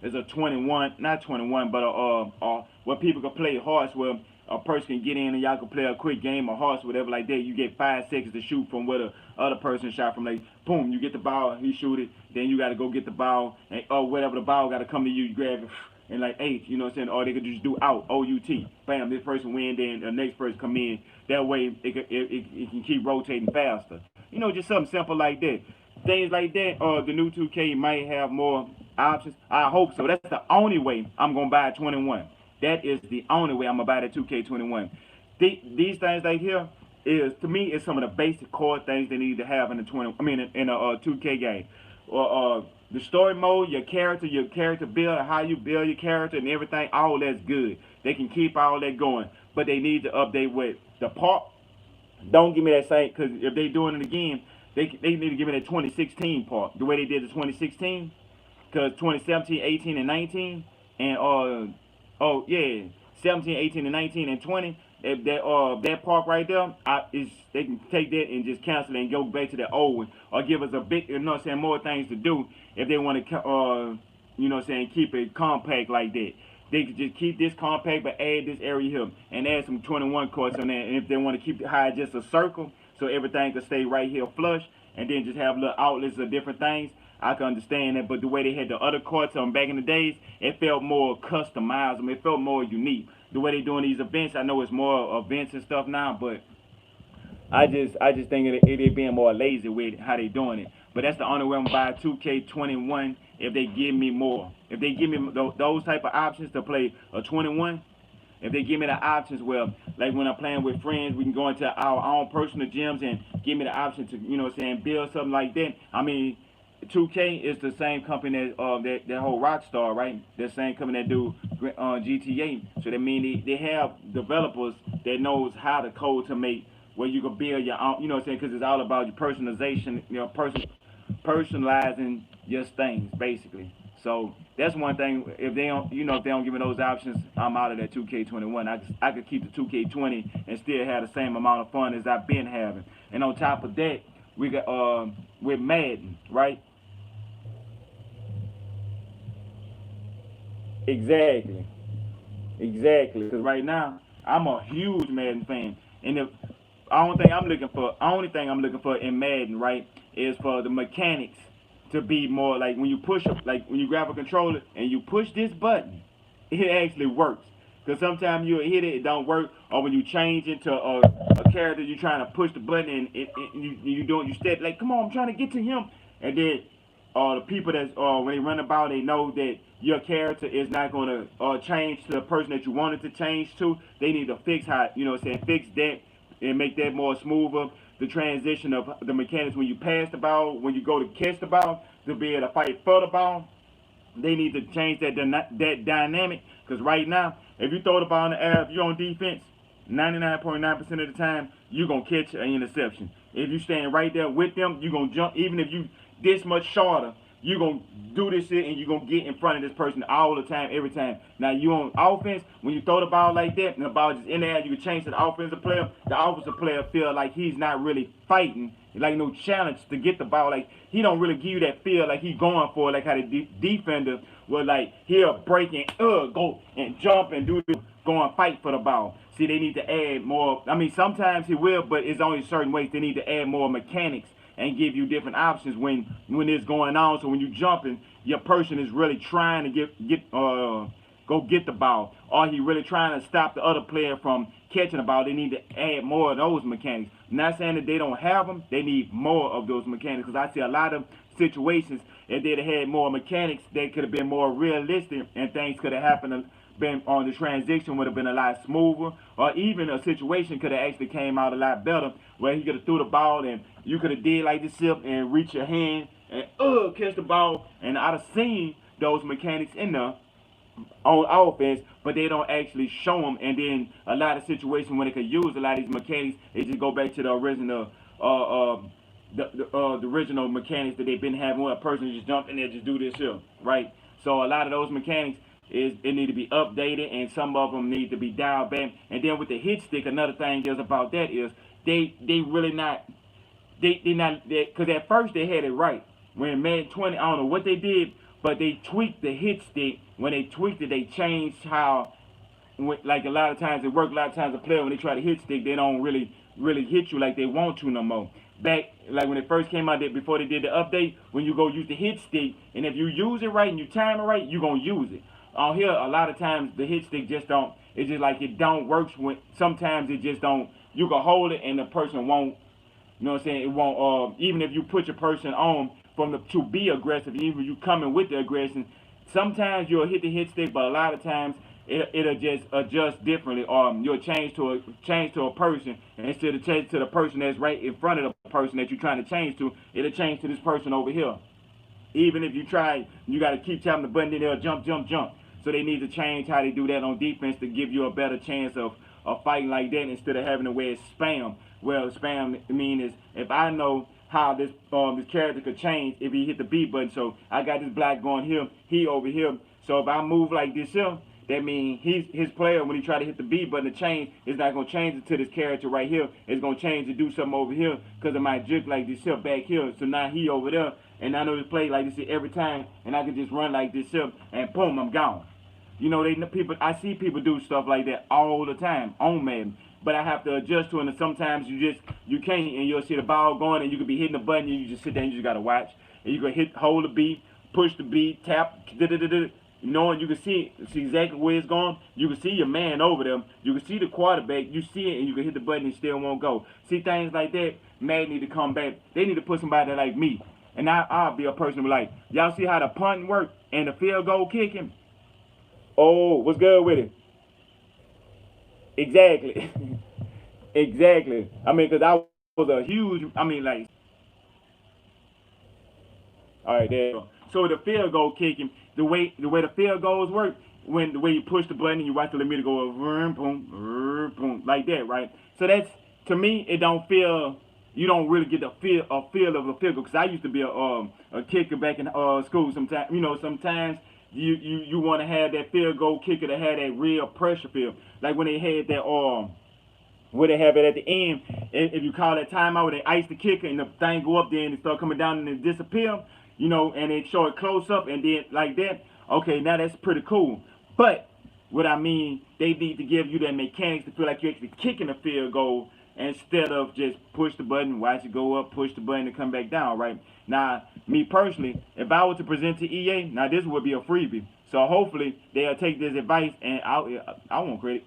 there's a 21, not 21, but where people can play hearts. Where a person can get in and y'all can play a quick game of hearts, whatever like that. You get 5 seconds to shoot from where the other person shot from. Like, boom, you get the ball, he shoot it, then you got to go get the ball, and or whatever the ball got to come to you, you grab it, and like 8, you know what I'm saying? Or they could just do out, O-U-T. Bam, this person win, then the next person come in. That way, it can keep rotating faster. You know, just something simple like that. Things like that, the new 2K might have more options. I hope so. That's the only way I'm going to buy 21. That is the only way I'm going to buy the 2K21. These things right here is, to me, is some of the basic core things they need to have in a 2K game. The story mode, your character build, how you build your character and everything, all that's good. They can keep all that going, but they need to update with the part. Don't give me that same, because if they doing it again, they need to give me that 2016 part, the way they did the 2016, because 2017, 18, and 19, and 17, 18, and 19, and 20. That park right there, they can take that and just cancel it and go back to the old one, or give us a big, you know what I'm saying, more things to do if they want to, you know what I'm saying, keep it compact like that. They could just keep this compact, but add this area here and add some 21 courts on there. And if they want to keep it high, just a circle, so everything can stay right here flush, and then just have little outlets of different things, I can understand that. But the way they had the other courts on back in the days, it felt more customized. It felt more unique. The way they doing these events, I know it's more events and stuff now, but I just think it being more lazy with how they doing it. But that's the only way I'm gonna buy 2K21 if they give me more. If they give me those type of options to play a 21, if they give me the options, well, like when I'm playing with friends, we can go into our own personal gyms and give me the option to, you know what I'm saying, build something like that. I mean, 2K is the same company that whole Rockstar, right? The same company that do GTA. So that means they have developers that knows how to code to make where you can build your own, you know what I'm saying? Because it's all about your personalization, you know, personalizing your things, basically. So that's one thing. If they don't, if they don't give me those options, I'm out of that 2K21. I could keep the 2K20 and still have the same amount of fun as I've been having. And on top of that, we got with Madden, right? Exactly. Because right now I'm a huge Madden fan, and the only thing I'm looking for in Madden, right, is for the mechanics to be more like when you like when you grab a controller and you push this button, it actually works. Because sometimes you'll hit it, it don't work, or when you change into a character, you're trying to push the button and you step like, come on, I'm trying to get to him, and then the people that when they run about, they know that your character is not going to change to the person that you wanted to change to. They need to fix fix that and make that more smoother. The transition of the mechanics when you pass the ball, when you go to catch the ball, to be able to fight for the ball. They need to change that dynamic, because right now, if you throw the ball in the air, if you're on defense, 99.9% of the time, you're going to catch an interception. If you stand right there with them, you're going to jump. Even if you this much shorter, you're going to do this shit and you're going to get in front of this person all the time, every time. Now, you on offense, when you throw the ball like that and the ball just in there, you can change to the offensive player. The offensive player feel like he's not really fighting, like no challenge to get the ball. Like, he don't really give you that feel like he's going for it, like how the defender will, like, he'll break and go and jump and go and fight for the ball. See, they need to add more. I mean, sometimes he will, but it's only certain ways. They need to add more mechanics and give you different options when it's going on. So when you jumping, your person is really trying to go get the ball, or he really trying to stop the other player from catching the ball. They need to add more of those mechanics. I'm not saying that they don't have them. They need more of those mechanics, because I see a lot of situations, if they'd have had more mechanics, they could have been more realistic and things could have happened. Been on the transition would have been a lot smoother, or even a situation could have actually came out a lot better, where he could have threw the ball and you could have did like this sip and reach your hand and catch the ball. And I'd have seen those mechanics in there on offense, but they don't actually show them. And then a lot of situations when they could use a lot of these mechanics, they just go back to the original the original mechanics that they've been having, where a person just jump in there, just do this here, right? So a lot of those mechanics it need to be updated, and some of them need to be dialed back. And then with the hit stick, another thing is about that is they really not because at first they had it right when Madden 20. I don't know what they did, but they tweaked the hit stick. When they tweaked it, they changed how like a lot of times it work. A lot of times the player when they try to hit stick, they don't really hit you like they want to no more. Back like when it first came out, before they did the update, when you go use the hit stick, and if you use it right and you time it right, you gonna use it. On here, a lot of times the hit stick just don't. It's just like it don't works when sometimes it just don't. You can hold it and the person won't. You know what I'm saying? It won't. Even if you put your person on to be aggressive, even if you coming with the aggression, sometimes you'll hit the hit stick, but a lot of times it'll just adjust differently. You'll change to a person, and instead of change to the person that's right in front of the person that you're trying to change to, it'll change to this person over here. Even if you try, you got to keep tapping the button, then they'll jump. So they need to change how they do that on defense to give you a better chance of fighting like that instead of having to wear spam. Well, spam mean is if I know how this character could change if he hit the B button. So I got this black going here, he over here. So if I move like this here, that means his player, when he try to hit the B button to change, is not going to change it to this character right here. It's going to change to do something over here because it might jerk like this here back here. So now he over there, and I know this play like this here every time, and I can just run like this here, and boom, I'm gone. You know, I see people do stuff like that all the time on Madden. But I have to adjust to it, and sometimes you can't, and you'll see the ball going, and you could be hitting the button, and you just sit there and you just gotta watch. And you can hold the B, push the B, tap, knowing you can see exactly where it's going. You can see your man over them. You can see the quarterback. You see it, and you can hit the button and still won't go. See things like that, Madden need to come back. They need to put somebody like me, and I'll be a person who like, y'all see how the punt work and the field goal kicking? Oh, what's good with it? Exactly. Exactly. I mean, because I was a huge, like, all right, there you go. So the field goal kicking, the way the field goals work, the way you push the button and you watch the limiter go boom, like that, right? So that's, to me, it don't feel, you don't really get a feel of a field goal. Because I used to be a kicker back in school sometimes. You know, sometimes you want to have that field goal kicker to have that real pressure field. Like when they had that where they have it at the end, if you call that timeout where they ice the kicker and the thing go up there and it start coming down and it disappear, you know, and they show it close up and then like that, okay, now that's pretty cool. But what I mean, they need to give you that mechanics to feel like you're actually kicking a field goal instead of just push the button, watch it go up, push the button and come back down, right? Now, me personally, if I were to present to EA, now this would be a freebie. So hopefully they'll take this advice, and I won't credit,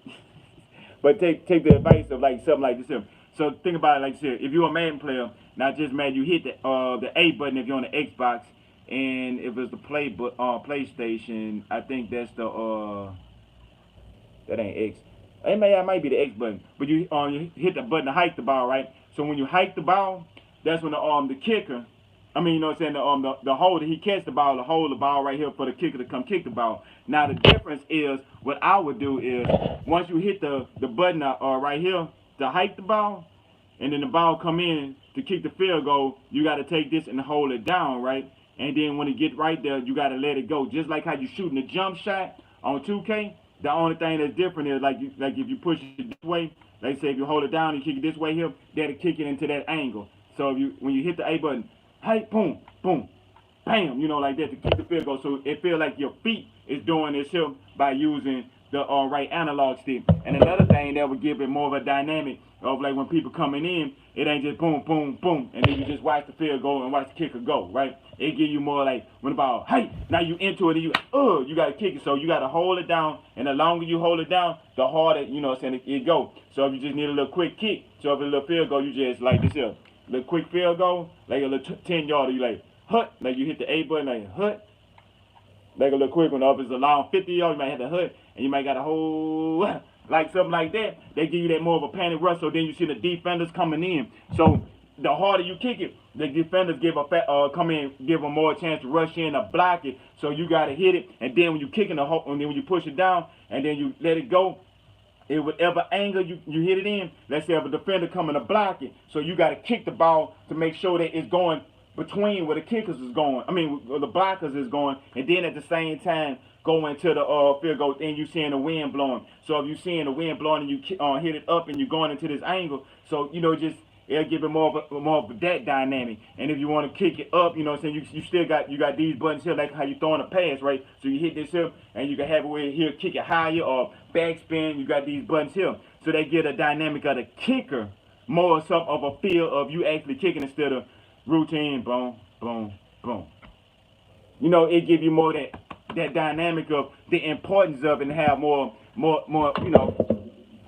but take the advice of like something like this here. So think about it like this here. If you're a Madden player, not just Madden, you hit the A button if you're on the Xbox, and if it's the PlayStation, I think that's the that ain't X. It might be the X button, but you hit the button to hike the ball, right? So when you hike the ball, that's when the kicker, you know what I'm saying, the holder, he catch the ball, to hold the ball right here for the kicker to come kick the ball. Now the difference is, what I would do is, once you hit the button right here to hike the ball, and then the ball come in to kick the field goal, you got to take this and hold it down, right? And then when it get right there, you got to let it go. Just like how you shooting a jump shot on 2K, the only thing that's different is like if you push it this way, like say if you hold it down and kick it this way here, that'll kick it into that angle. So when you hit the A button, hey, boom, boom, bam, you know, like that to kick the field goal. So it feel like your feet is doing this here by using the right analog stick. And another thing that would give it more of a dynamic of like when people coming in, it ain't just boom, boom, boom, and then you just watch the field go and watch the kicker go, right? It give you more like when the ball, hey, now you into it and you got to kick it. So you got to hold it down, and the longer you hold it down, the harder, you know what I'm saying, it go. So if you just need a little quick kick, so if it's a little field goal, you just like this here, little quick field goal, like a little 10-yarder, you like, hut, like you hit the A button, like hut, like a little quick one. If it's a long 50 yards, you might have to hut, and you might got a whole, like something like that. They give you that more of a panic rush, so then you see the defenders coming in. So the harder you kick it, the defenders come in, give them more chance to rush in or block it. So you got to hit it, and then when you kick it, and then when you push it down, and then you let it go, it whatever angle you hit it in, let's say if a defender coming to block it, so you got to kick the ball to make sure that it's going between where the kickers is going, where the blockers is going, and then at the same time go into the field goal, and you seeing the wind blowing. So if you seeing the wind blowing and you hit it up and you're going into this angle, so you know it'll give it more of that dynamic. And if you want to kick it up, you know what I'm saying, you still got these buttons here, like how you throwing a pass, right? So you hit this here, and you can have it where here, kick it higher or backspin. You got these buttons here, so they get a dynamic of the kicker, more some of a feel of you actually kicking instead of routine, boom, boom, boom. You know, it give you more that dynamic of the importance of it, and have more, you know,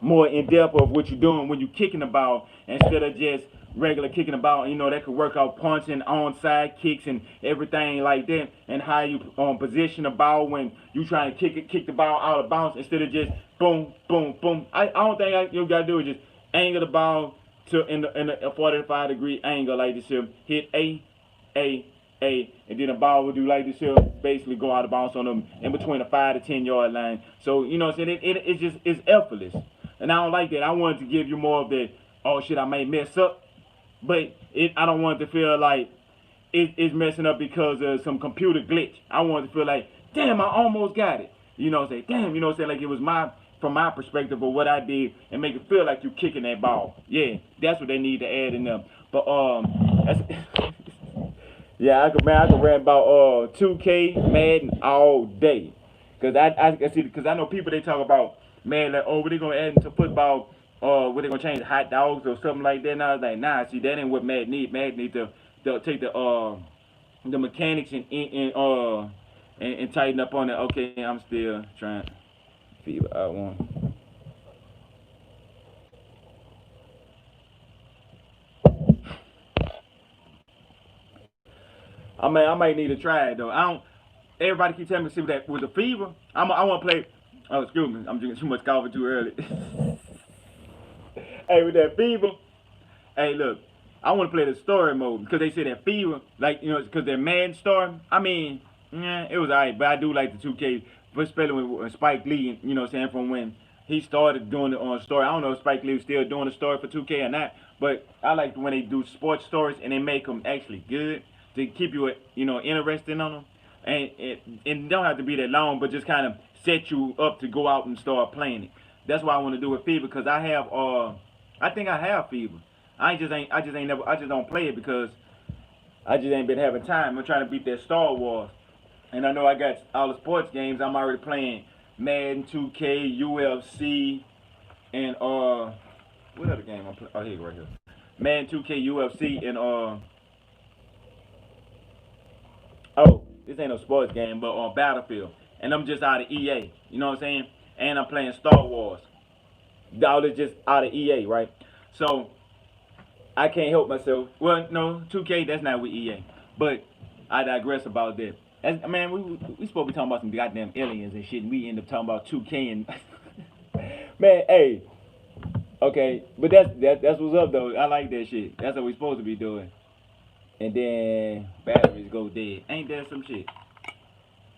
more in depth of what you're doing when you're kicking the ball instead of just regular kicking the ball. You know, that could work out punching, onside kicks, and everything like that, and how you position the ball when you trying to kick the ball out of bounds instead of just boom, boom, boom. I don't think you gotta do is just angle the ball to in a 45-degree angle like this here. Hit A, and then the ball will do like this here, basically go out of bounds on them in between the 5 to 10 yard line. So you know what I'm saying, it's effortless. And I don't like that. I wanted to give you more of the, oh shit, I may mess up, but I don't want it to feel like it's messing up because of some computer glitch. I want it to feel like, damn, I almost got it. You know what I'm saying? Damn, you know what I'm saying? Like it was from my perspective of what I did, and make it feel like you kicking that ball. Yeah, that's what they need to add in them. But yeah, I could rant about 2K, Madden all day, cause I know people, they talk about, man, like, oh, what they gonna add into football? What they gonna change, hot dogs or something like that? And I was like, nah, see, that ain't what Madden need. Madden need to take the mechanics and tighten up on it. Okay, I'm still trying to figure out one. I might need to try it though. Everybody keep telling me, see, that with the fever, I want to play. Oh, excuse me, I'm drinking too much coffee too early. Hey, with that fever, hey, look, I want to play the story mode because they say that fever, like, you know, because they're Madden story. I mean, yeah, it was alright, but I do like the 2K, especially with Spike Lee, you know what I'm saying, from when he started doing the story. I don't know if Spike Lee was still doing the story for 2K or not, but I like when they do sports stories and they make them actually good to keep you, you know, interested on them. And it don't have to be that long, but just kind of set you up to go out and start playing it. That's why I want to do with fever, because I think I have fever. I just don't play it because I just ain't been having time. I'm trying to beat that Star Wars, and I know I got all the sports games. I'm already playing Madden, 2K, UFC, and what other game I'm playing? Oh, here, right here. Madden, 2K, UFC, and oh, this ain't no sports game, but Battlefield. And I'm just out of EA. You know what I'm saying? And I'm playing Star Wars. All this just out of EA, right? So I can't help myself. Well, no, 2K, that's not with EA. But I digress about that. Man, we supposed to be talking about some goddamn aliens and shit, and we end up talking about 2K and man, hey. Okay, but that's what's up though. I like that shit. That's what we supposed to be doing. And then batteries go dead. Ain't that some shit?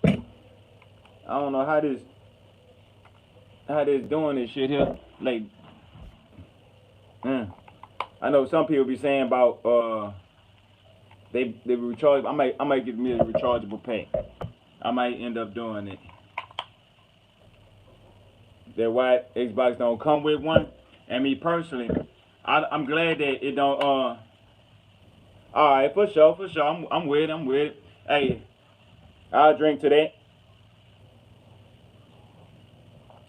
I don't know how this doing this shit here. Like, I know some people be saying about they recharge. I might get me a rechargeable pack. I might end up doing it. That why Xbox don't come with one. And me personally, I'm glad that it don't. All right, for sure. I'm with it. Hey, I'll drink to that.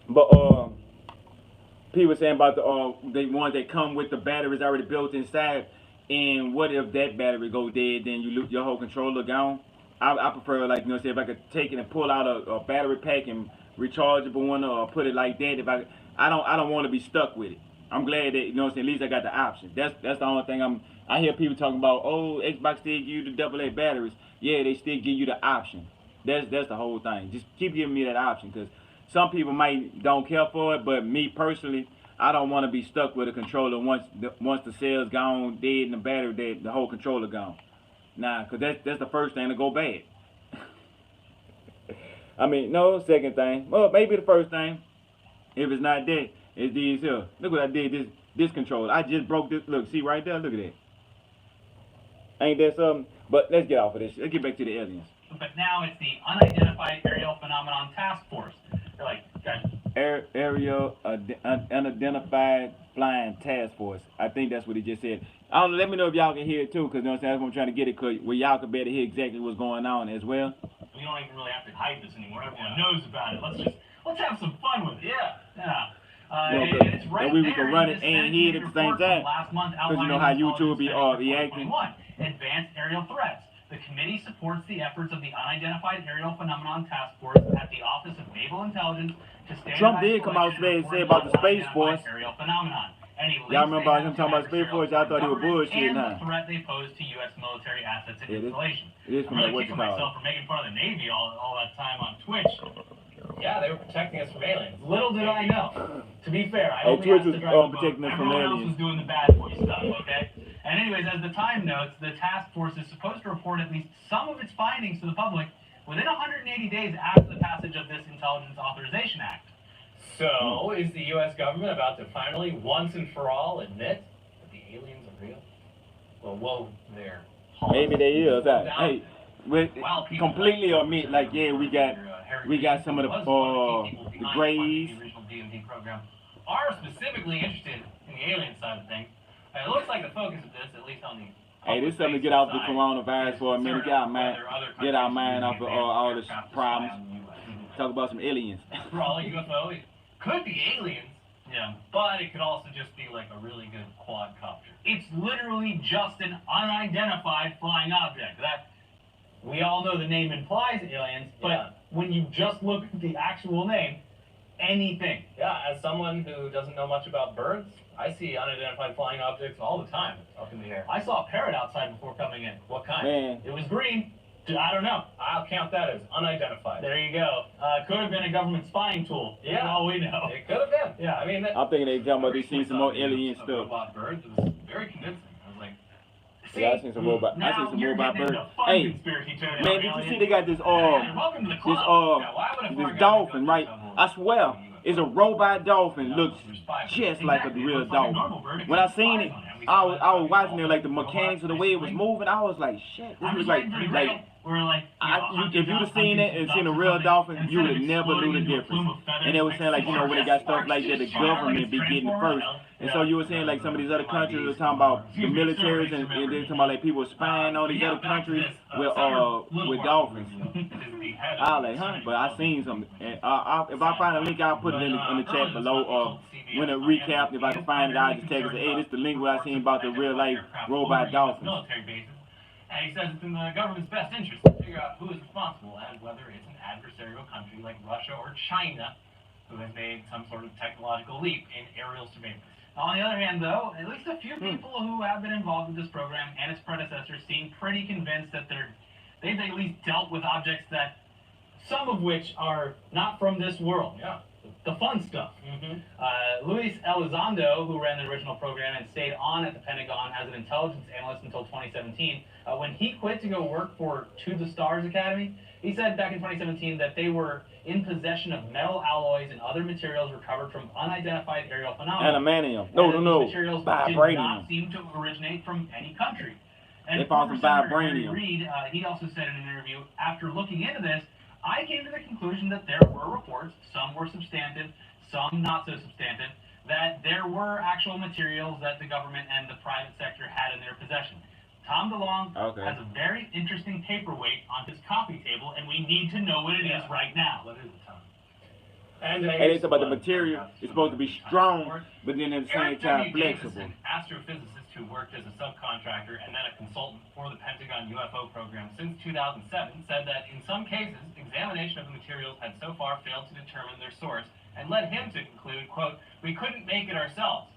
But people saying about the ones that come with the batteries already built inside, and what if that battery go dead, then you lose your whole controller gone? I prefer, like, you know, say if I could take it and pull out a battery pack and rechargeable one, or put it like that. If I don't want to be stuck with it. I'm glad that, you know what I'm saying, at least I got the option. That's the only thing I hear people talking about, oh, Xbox still give you the AA batteries. Yeah, they still give you the option. That's the whole thing. Just keep giving me that option, because some people don't care for it, but me personally, I don't want to be stuck with a controller once the cell's gone dead and the battery dead, the whole controller gone. Nah, because that's the first thing to go bad. I mean, no, second thing. Well, maybe the first thing. If it's not dead, it's these here. Look what I did, this controller. I just broke this. Look, see right there? Look at that. Ain't that something? But let's get off of this. Let's get back to the aliens. But now it's the Unidentified Aerial Phenomenon Task Force. They're like, guys, Aerial Unidentified Flying Task Force. I think that's what he just said. I don't know. Let me know if y'all can hear it too, because you know what I'm saying, that's what I'm trying to get it, where y'all can better hear exactly what's going on as well. We don't even really have to hide this anymore. Everyone knows about it. Let's have some fun with it. Yeah. It's right we there can run in it the and Senate hear it at the same report from time. last month Because you know how YouTube be reacting. Advanced aerial threats. The committee supports the efforts of the Unidentified Aerial Phenomenon Task Force at the Office of Naval Intelligence to standardize Trump did come out today and say about the Space Force. Aerial phenomenon. Y'all remember him talking about Space Force? Y'all thought he was bullshitting, and huh? the threat they pose to U.S. military assets and installations. It is from I'm really what you kicking call myself for making fun of the Navy all that time on Twitch. Yeah, they were protecting us from aliens. Little did I know. To be fair, I Hey, only Twitch asked to was, drive a boat. protecting us from Everyone else aliens. was doing the bad boy stuff, okay? And anyways, as the Time notes, the task force is supposed to report at least some of its findings to the public within 180 days after the passage of this Intelligence Authorization Act. So, is the U.S. government about to finally, once and for all, admit that the aliens are real? Well, whoa there. Maybe they is. Hey, we completely admit, like, yeah, we got some of the grays. Are specifically interested in the alien side of things. It looks like the focus of this, at least on the hey, this is something to get off the coronavirus for a minute. Get our mind off of all this problems. Talk about some aliens. For all UFO, it could be aliens. Yeah, but it could also just be like a really good quadcopter. It's literally just an unidentified flying object. That we all know the name implies aliens, but when you just look at the actual name, anything. Yeah, as someone who doesn't know much about birds, I see unidentified flying objects all the time up in the air. I saw a parrot outside before coming in. What kind? Man. It was green. I don't know. I'll count that as unidentified. There you go. Could have been a government spying tool. Yeah. For all we know. It could have been. Yeah. I mean, I'm thinking they talking about they seen some more alien stuff. Robot birds. It was very convincing. I was like, see, yeah, I seen some more about. I seen some more about birds. Hey, man, did you see they got this this dolphin, right? I swear, it's a robot dolphin. Looks just like a real dolphin. When I seen it, I was watching it, like the mechanics of the way it was moving. I was like, shit, this looks like. If you'd have seen it and seen a real dolphin, you would never knew the difference. And they were saying, like, you know, when they got stuff like that, the government be getting it first. And so you were saying, like, some of these other countries were talking about the militaries, and they're talking about, like, people spying on these other countries with dolphins. I was like, huh? But I seen something. And if I find a link, I'll put it in the chat below. When it recap, if I can find it, I'll just text it. Hey, this is the link where I seen about the real life robot dolphins. And he says it's in the government's best interest to figure out who is responsible and whether it's an adversarial country like Russia or China who has made some sort of technological leap in aerial surveillance. On the other hand, though, at least a few people who have been involved with this program and its predecessors seem pretty convinced that they've at least dealt with objects that, some of which are not from this world. Yeah. The fun stuff. Luis Elizondo, who ran the original program and stayed on at the Pentagon as an intelligence analyst until 2017, when he quit to go work for To the Stars Academy, he said back in 2017 that they were in possession of metal alloys and other materials recovered from unidentified aerial phenomena. Adamantium. No. Materials Vibranium. did not seem to originate from any country. And they found some vibranium. Reid, he also said in an interview, after looking into this, I came to the conclusion that there were reports, some were substantive, some not so substantive, that there were actual materials that the government and the private sector had in their possession. Tom DeLonge has a very interesting paperweight on his coffee table, and we need to know what it is right now. What is it, Tom? And it's about the material. It's supposed to be strong, but then at the same time flexible. An astrophysicist who worked as a subcontractor and then a consultant for the Pentagon UFO program since 2007, said that in some cases, examination of the materials had so far failed to determine their source and led him to conclude, quote, we couldn't make it ourselves.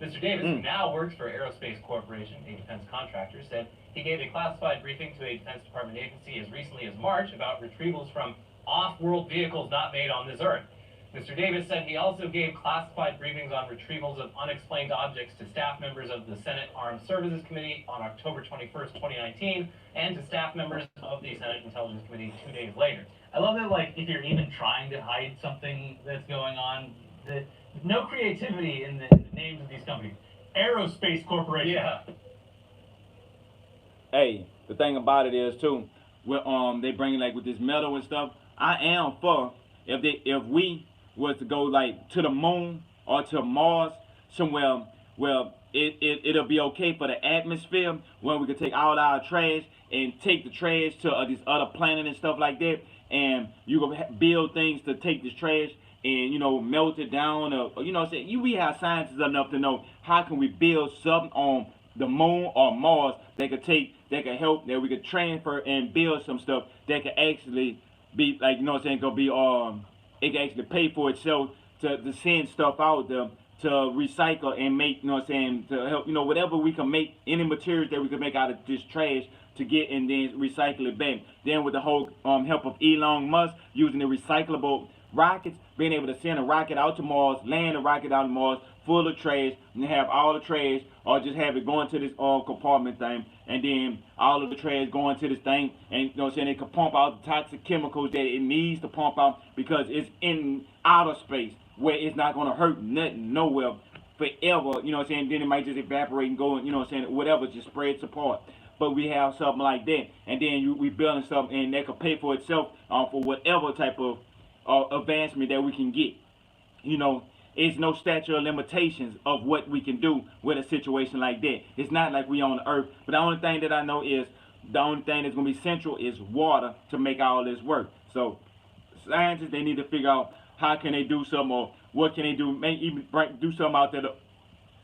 Mr. Davis, who now works for Aerospace Corporation, a defense contractor, said he gave a classified briefing to a Defense Department agency as recently as March about retrievals from off-world vehicles not made on this Earth. Mr. Davis said he also gave classified briefings on retrievals of unexplained objects to staff members of the Senate Armed Services Committee on October 21st, 2019, and to staff members of the Senate Intelligence Committee 2 days later. I love that, like, if you're even trying to hide something that's going on, no creativity in the names of these companies. Aerospace Corporation. Yeah. Hey, the thing about it is, too, when they bring, like, with this metal and stuff, I am for, if we was to go like to the moon or to Mars somewhere where it'll be okay for the atmosphere, where we could take all our trash and take the trash to this other planet and stuff like that, and you go build things to take this trash and melt it down, or what I'm saying, we have scientists enough to know how can we build something on the moon or Mars that could help, that we could transfer and build some stuff that could actually be like, what I'm saying, could be it can actually pay for itself to send stuff out there to recycle and make, what I'm saying, to help, whatever we can make, any materials that we can make out of this trash to get and then recycle it back. Then with the whole help of Elon Musk using the recyclable rockets, being able to send a rocket out to Mars, land a rocket out to Mars full of trash, and have all the trash, or just have it going to this compartment thing, and then all of the trash going to this thing, and what I'm saying, it can pump out the toxic chemicals that it needs to pump out because it's in outer space where it's not going to hurt nothing nowhere forever, what I'm saying, then it might just evaporate and go, what I'm saying, whatever, just spreads apart. But we have something like that, and then we building something, and that could pay for itself for whatever type of advancement that we can get. It's no statute of limitations of what we can do with a situation like that. It's not like we on the earth, but the only thing that I know is the only thing that's going to be central is water to make all this work. So scientists, they need to figure out how can they do something, or what can they do, even do something out there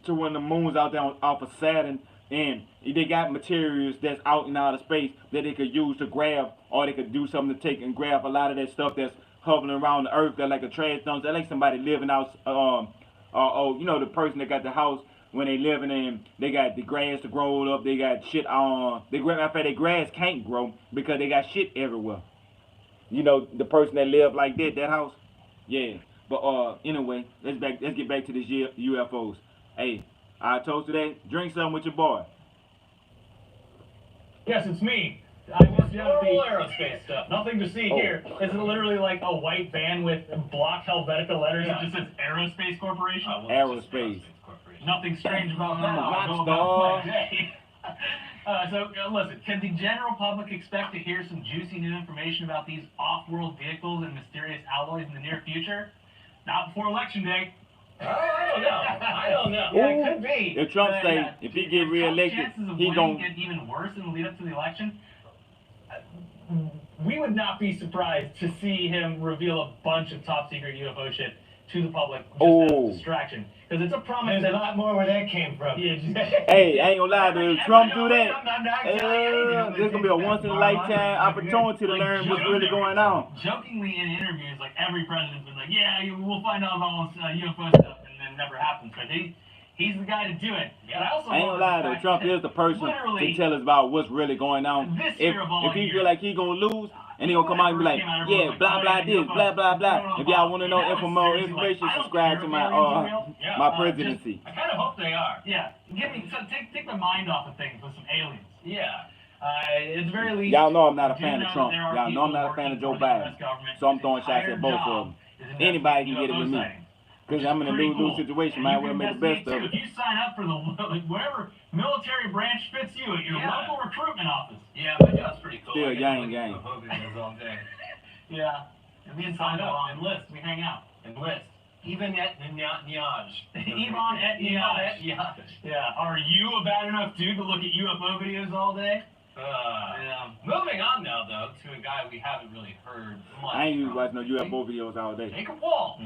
to when the moon's out there off of Saturn, and they got materials that's out in outer space that they could use to grab, or they could do something to take and grab a lot of that stuff that's hovering around the earth. They're like a trash dump. They're like somebody living out, the person that got the house when they living in, they got the grass to grow up. They got shit on. Their grass can't grow because they got shit everywhere. The person that lived like that house, yeah. But anyway, let's get back to this UFOs. Hey, I told today, drink something with your boy. Yes, it's me. I just got the aerospace stuff. Nothing to see here. This is literally like a white van with block Helvetica letters. It just says Aerospace Corporation. Aerospace. Nothing strange about that. I'll go about my day. Listen, can the general public expect to hear some juicy new information about these off-world vehicles and mysterious alloys in the near future? Not before Election Day. Oh, I don't know. Yeah, it could be. If Trump say if he get reelected, he gonna get even worse in the lead up to the election. We would not be surprised to see him reveal a bunch of top secret UFO shit to the public just as a distraction. Because it's a promise. There's a lot more where that came from. Yeah, hey, I ain't gonna lie, dude. Trump do that. This gonna be a once in a lifetime opportunity to learn what's really going on. Jokingly in interviews, like every president's been like, yeah, we'll find out about UFO stuff, and then it never happens. But he's the guy to do it. But I ain't gonna lie though, Trump is the person to tell us about what's really going on. If he feel like he gonna lose, and he gonna come out and be like, yeah, blah blah this, blah blah blah. If y'all wanna know more information, subscribe to my my presidency. I kind of hope they are. Yeah, take the mind off of things with some aliens. Yeah. At the very least, y'all know I'm not a fan of Trump. Y'all know I'm not a fan of Joe Biden. So I'm throwing shots at both of them. Anybody can get it with me. Because I'm in a lose-lose situation, might well make the best of it. If you sign up for whatever military branch fits you at your local recruitment office. Yeah, but that's pretty cool. Still yang. All day. Yeah. And me and signed up. Enlist. We hang out. Enlist. Even at Nyaj. Even at Nyaj. Yeah. Are you a bad enough dude to look at UFO videos all day? Moving on now, though, to a guy we haven't really heard much. I ain't usually watching no UFO videos all day. Jacob Wohl.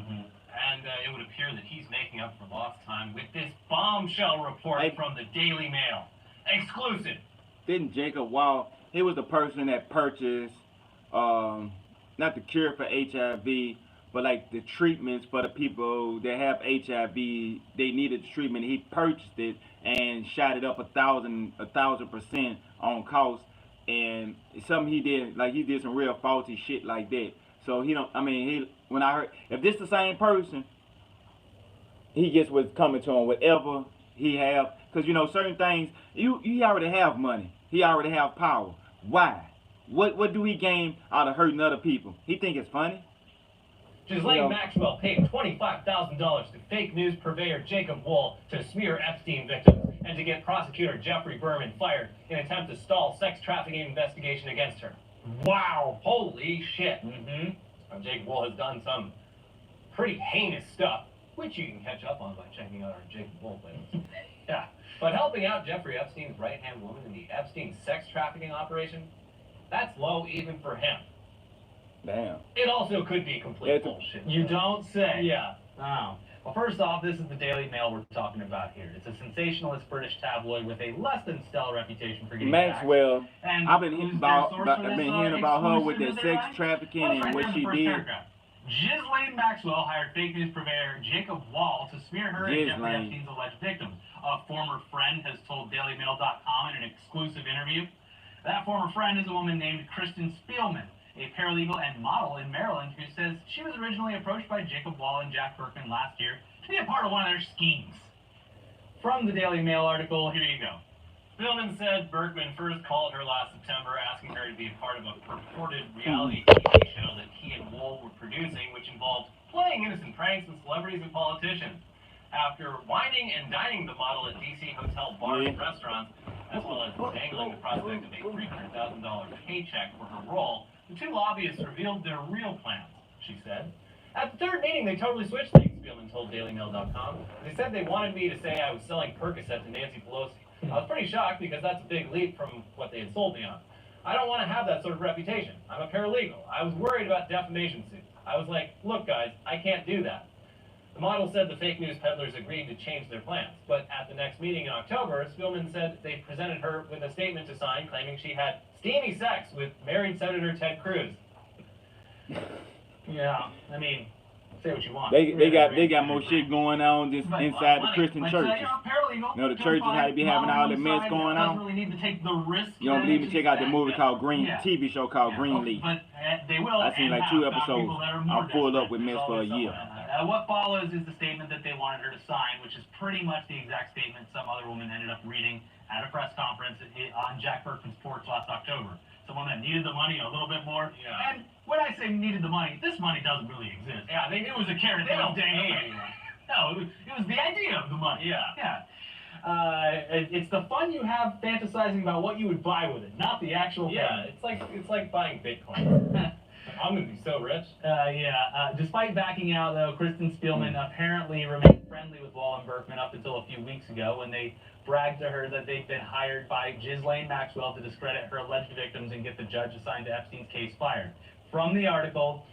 And it would appear that he's making up for lost time with this bombshell report from the Daily Mail. Exclusive. Didn't Jacob Wohl, he was the person that purchased, not the cure for HIV, but like the treatments for the people that have HIV, they needed the treatment. He purchased it and shot it up 1,000% on cost. And something he did, like he did some real faulty shit like that. So when I heard, if this the same person, he gets what's coming to him, whatever he have. Because, certain things, he already have money. He already have power. Why? What do he gain out of hurting other people? He think it's funny? Ghislaine Maxwell paid $25,000 to fake news purveyor Jacob Wohl to smear Epstein victims and to get prosecutor Jeffrey Berman fired in an attempt to stall sex trafficking investigation against her. Wow, holy shit. Jacob Wohl has done some pretty heinous stuff, which you can catch up on by checking out our Jacob Wolf playlist. Yeah. But helping out Jeffrey Epstein's right-hand woman in the Epstein sex trafficking operation, that's low even for him. Damn. It also could be complete It's- bullshit. You don't say. Yeah. Oh. Well, first off, this is the Daily Mail we're talking about here. It's a sensationalist British tabloid with a less than stellar reputation for getting Maxwell, facts. And I've been who's hearing their about, source for I've this, been hearing about her with exclusive that news, sex right? trafficking Well, and right what there in she the first did. paragraph. Ghislaine Maxwell hired fake news purveyor Jacob Wall to smear her and Jeffrey Ghislaine. Epstein's alleged victims. A former friend has told DailyMail.com in an exclusive interview. That former friend is a woman named Kristen Spielman, a paralegal and model in Maryland who says she was originally approached by Jacob Wall and Jack Berkman last year to be a part of one of their schemes. From the Daily Mail article, here you go. Spielman said Berkman first called her last September asking her to be a part of a purported reality TV show that he and Wool were producing, which involved playing innocent pranks on celebrities and politicians. After wining and dining the model at D.C. hotel bars and restaurants, as well as dangling the prospect of a $300,000 paycheck for her role, the two lobbyists revealed their real plans, she said. At the third meeting, they totally switched things, Spielman told DailyMail.com. They said they wanted me to say I was selling Percocet to Nancy Pelosi. I was pretty shocked because that's a big leap from what they had sold me on. I don't want to have that sort of reputation. I'm a paralegal. I was worried about defamation suits. I was like, look guys, I can't do that. The model said the fake news peddlers agreed to change their plans, but at the next meeting in October, Spielman said they presented her with a statement to sign claiming she had steamy sex with married Senator Ted Cruz. Yeah, I mean, say what you want. They got more shit going on just But inside the money. Christian But, churches. you're a paralegal. You know, the You're churches fine. how they be having all the Mom mess side going doesn't on. really need to take the risk. You don't that believe me? it's Check out the that- movie called Green, Yeah. TV show called Yeah. Greenleaf. But they will. I seen and like have 2 found episodes. people that are more I'm full up desperate. with mess There's for a always year. someone. What follows is the statement that they wanted her to sign, which is pretty much the exact statement some other woman ended up reading at a press conference on Jack Berkman's porch last October. Someone that needed the money a little bit more. Yeah. And when I say needed the money, this money doesn't really exist. Yeah, It was a carrot they that don't was pay dangling. anyone. No, it was the idea of the money. Yeah. Yeah. It's the fun you have fantasizing about what you would buy with it, not the actual Yeah, thing. it's like buying Bitcoin. I'm gonna be so rich. Despite backing out, though, Kristen Spielman apparently remained friendly with Wall and Berkman up until a few weeks ago when they bragged to her that they'd been hired by Ghislaine Maxwell to discredit her alleged victims and get the judge assigned to Epstein's case fired. From the article,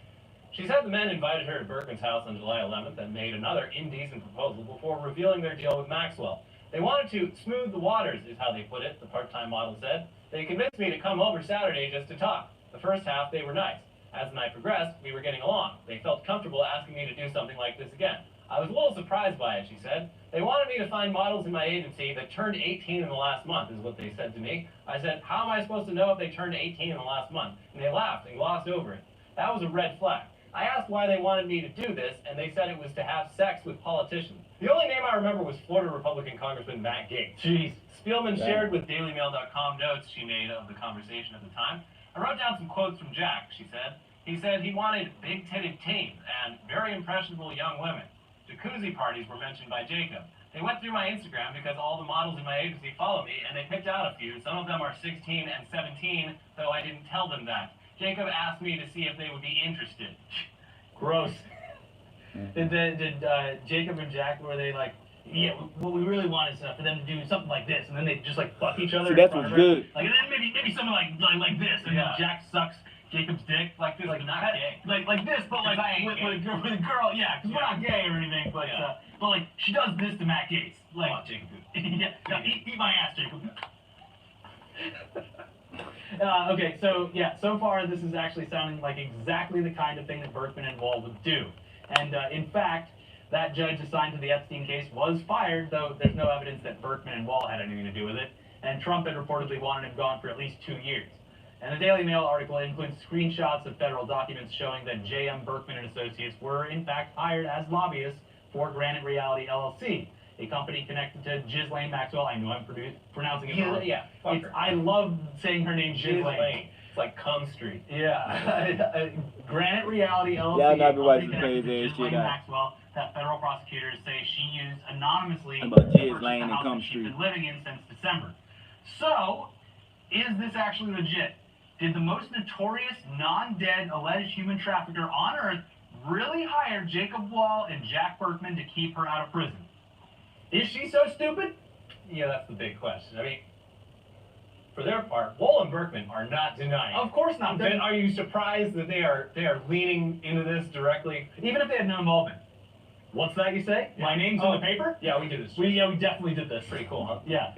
She said the men invited her to Berkman's house on July 11th and made another indecent proposal before revealing their deal with Maxwell. They wanted to smooth the waters, is how they put it, the part-time model said. They convinced me to come over Saturday just to talk. The first half, they were nice. As the night progressed, we were getting along. They felt comfortable asking me to do something like this again. I was a little surprised by it, she said. They wanted me to find models in my agency that turned 18 in the last month, is what they said to me. I said, how am I supposed to know if they turned 18 in the last month? And they laughed and glossed over it. That was a red flag. I asked why they wanted me to do this, and they said it was to have sex with politicians. The only name I remember was Florida Republican Congressman Matt Gaetz. jeez. Spielman shared with DailyMail.com notes she made of the conversation at the time. I wrote down some quotes from Jack, she said. He said he wanted big-titted teens and very impressionable young women. Jacuzzi parties were mentioned by Jacob. They went through my Instagram because all the models in my agency follow me, and they picked out a few. Some of them are 16 and 17, though I didn't tell them that. Jacob asked me to see if they would be interested. Gross. Did Jacob and Jack, were they like, yeah, what we really want is for them to do something like this, and then they just like fuck each other? See, in that's front what's of her? good. Like, and then maybe something like this, and Yeah. then Jack sucks Jacob's dick Like this, like not gay. like this, but like I ain't with gay. a girl, yeah, because we're Yeah. not gay or anything, but Yeah. but like she does this to Matt Gaetz, like Come on, Jacob. yeah, no, eat my ass, Jacob. Okay, so far this is actually sounding like exactly the kind of thing that Berkman and Wall would do. And in fact, that judge assigned to the Epstein case was fired, though there's no evidence that Berkman and Wall had anything to do with it. And Trump had reportedly wanted him gone for at least 2 years. And the Daily Mail article includes screenshots of federal documents showing that J.M. Berkman and Associates were in fact hired as lobbyists for Granite Reality LLC, a company connected to Ghislaine Maxwell. I know I'm pronouncing it wrong. Yeah, fuck her. I love saying her name, Ghislaine. It's like Cum Street. Yeah. Granite Reality LLC. Yeah, I know, I've been watching a company crazy connected ass to shit Ghislaine out. Maxwell, that federal prosecutors say she used anonymously About to Ghislaine purchase the and house Cum that she's Street. been living in since December. So, is this actually legit? Did the most notorious, non-dead, alleged human trafficker on Earth really hired Jacob Wall and Jack Berkman to keep her out of prison. Is she so stupid? Yeah, that's the big question. I mean, for their part, Wall and Berkman are not denying. Of course not. Then are you surprised that they are leaning into this directly? Even if they had no involvement. What's that you say? Yeah. My name's in the paper? Yeah, we did this. We definitely did this. Pretty cool, huh? Yeah.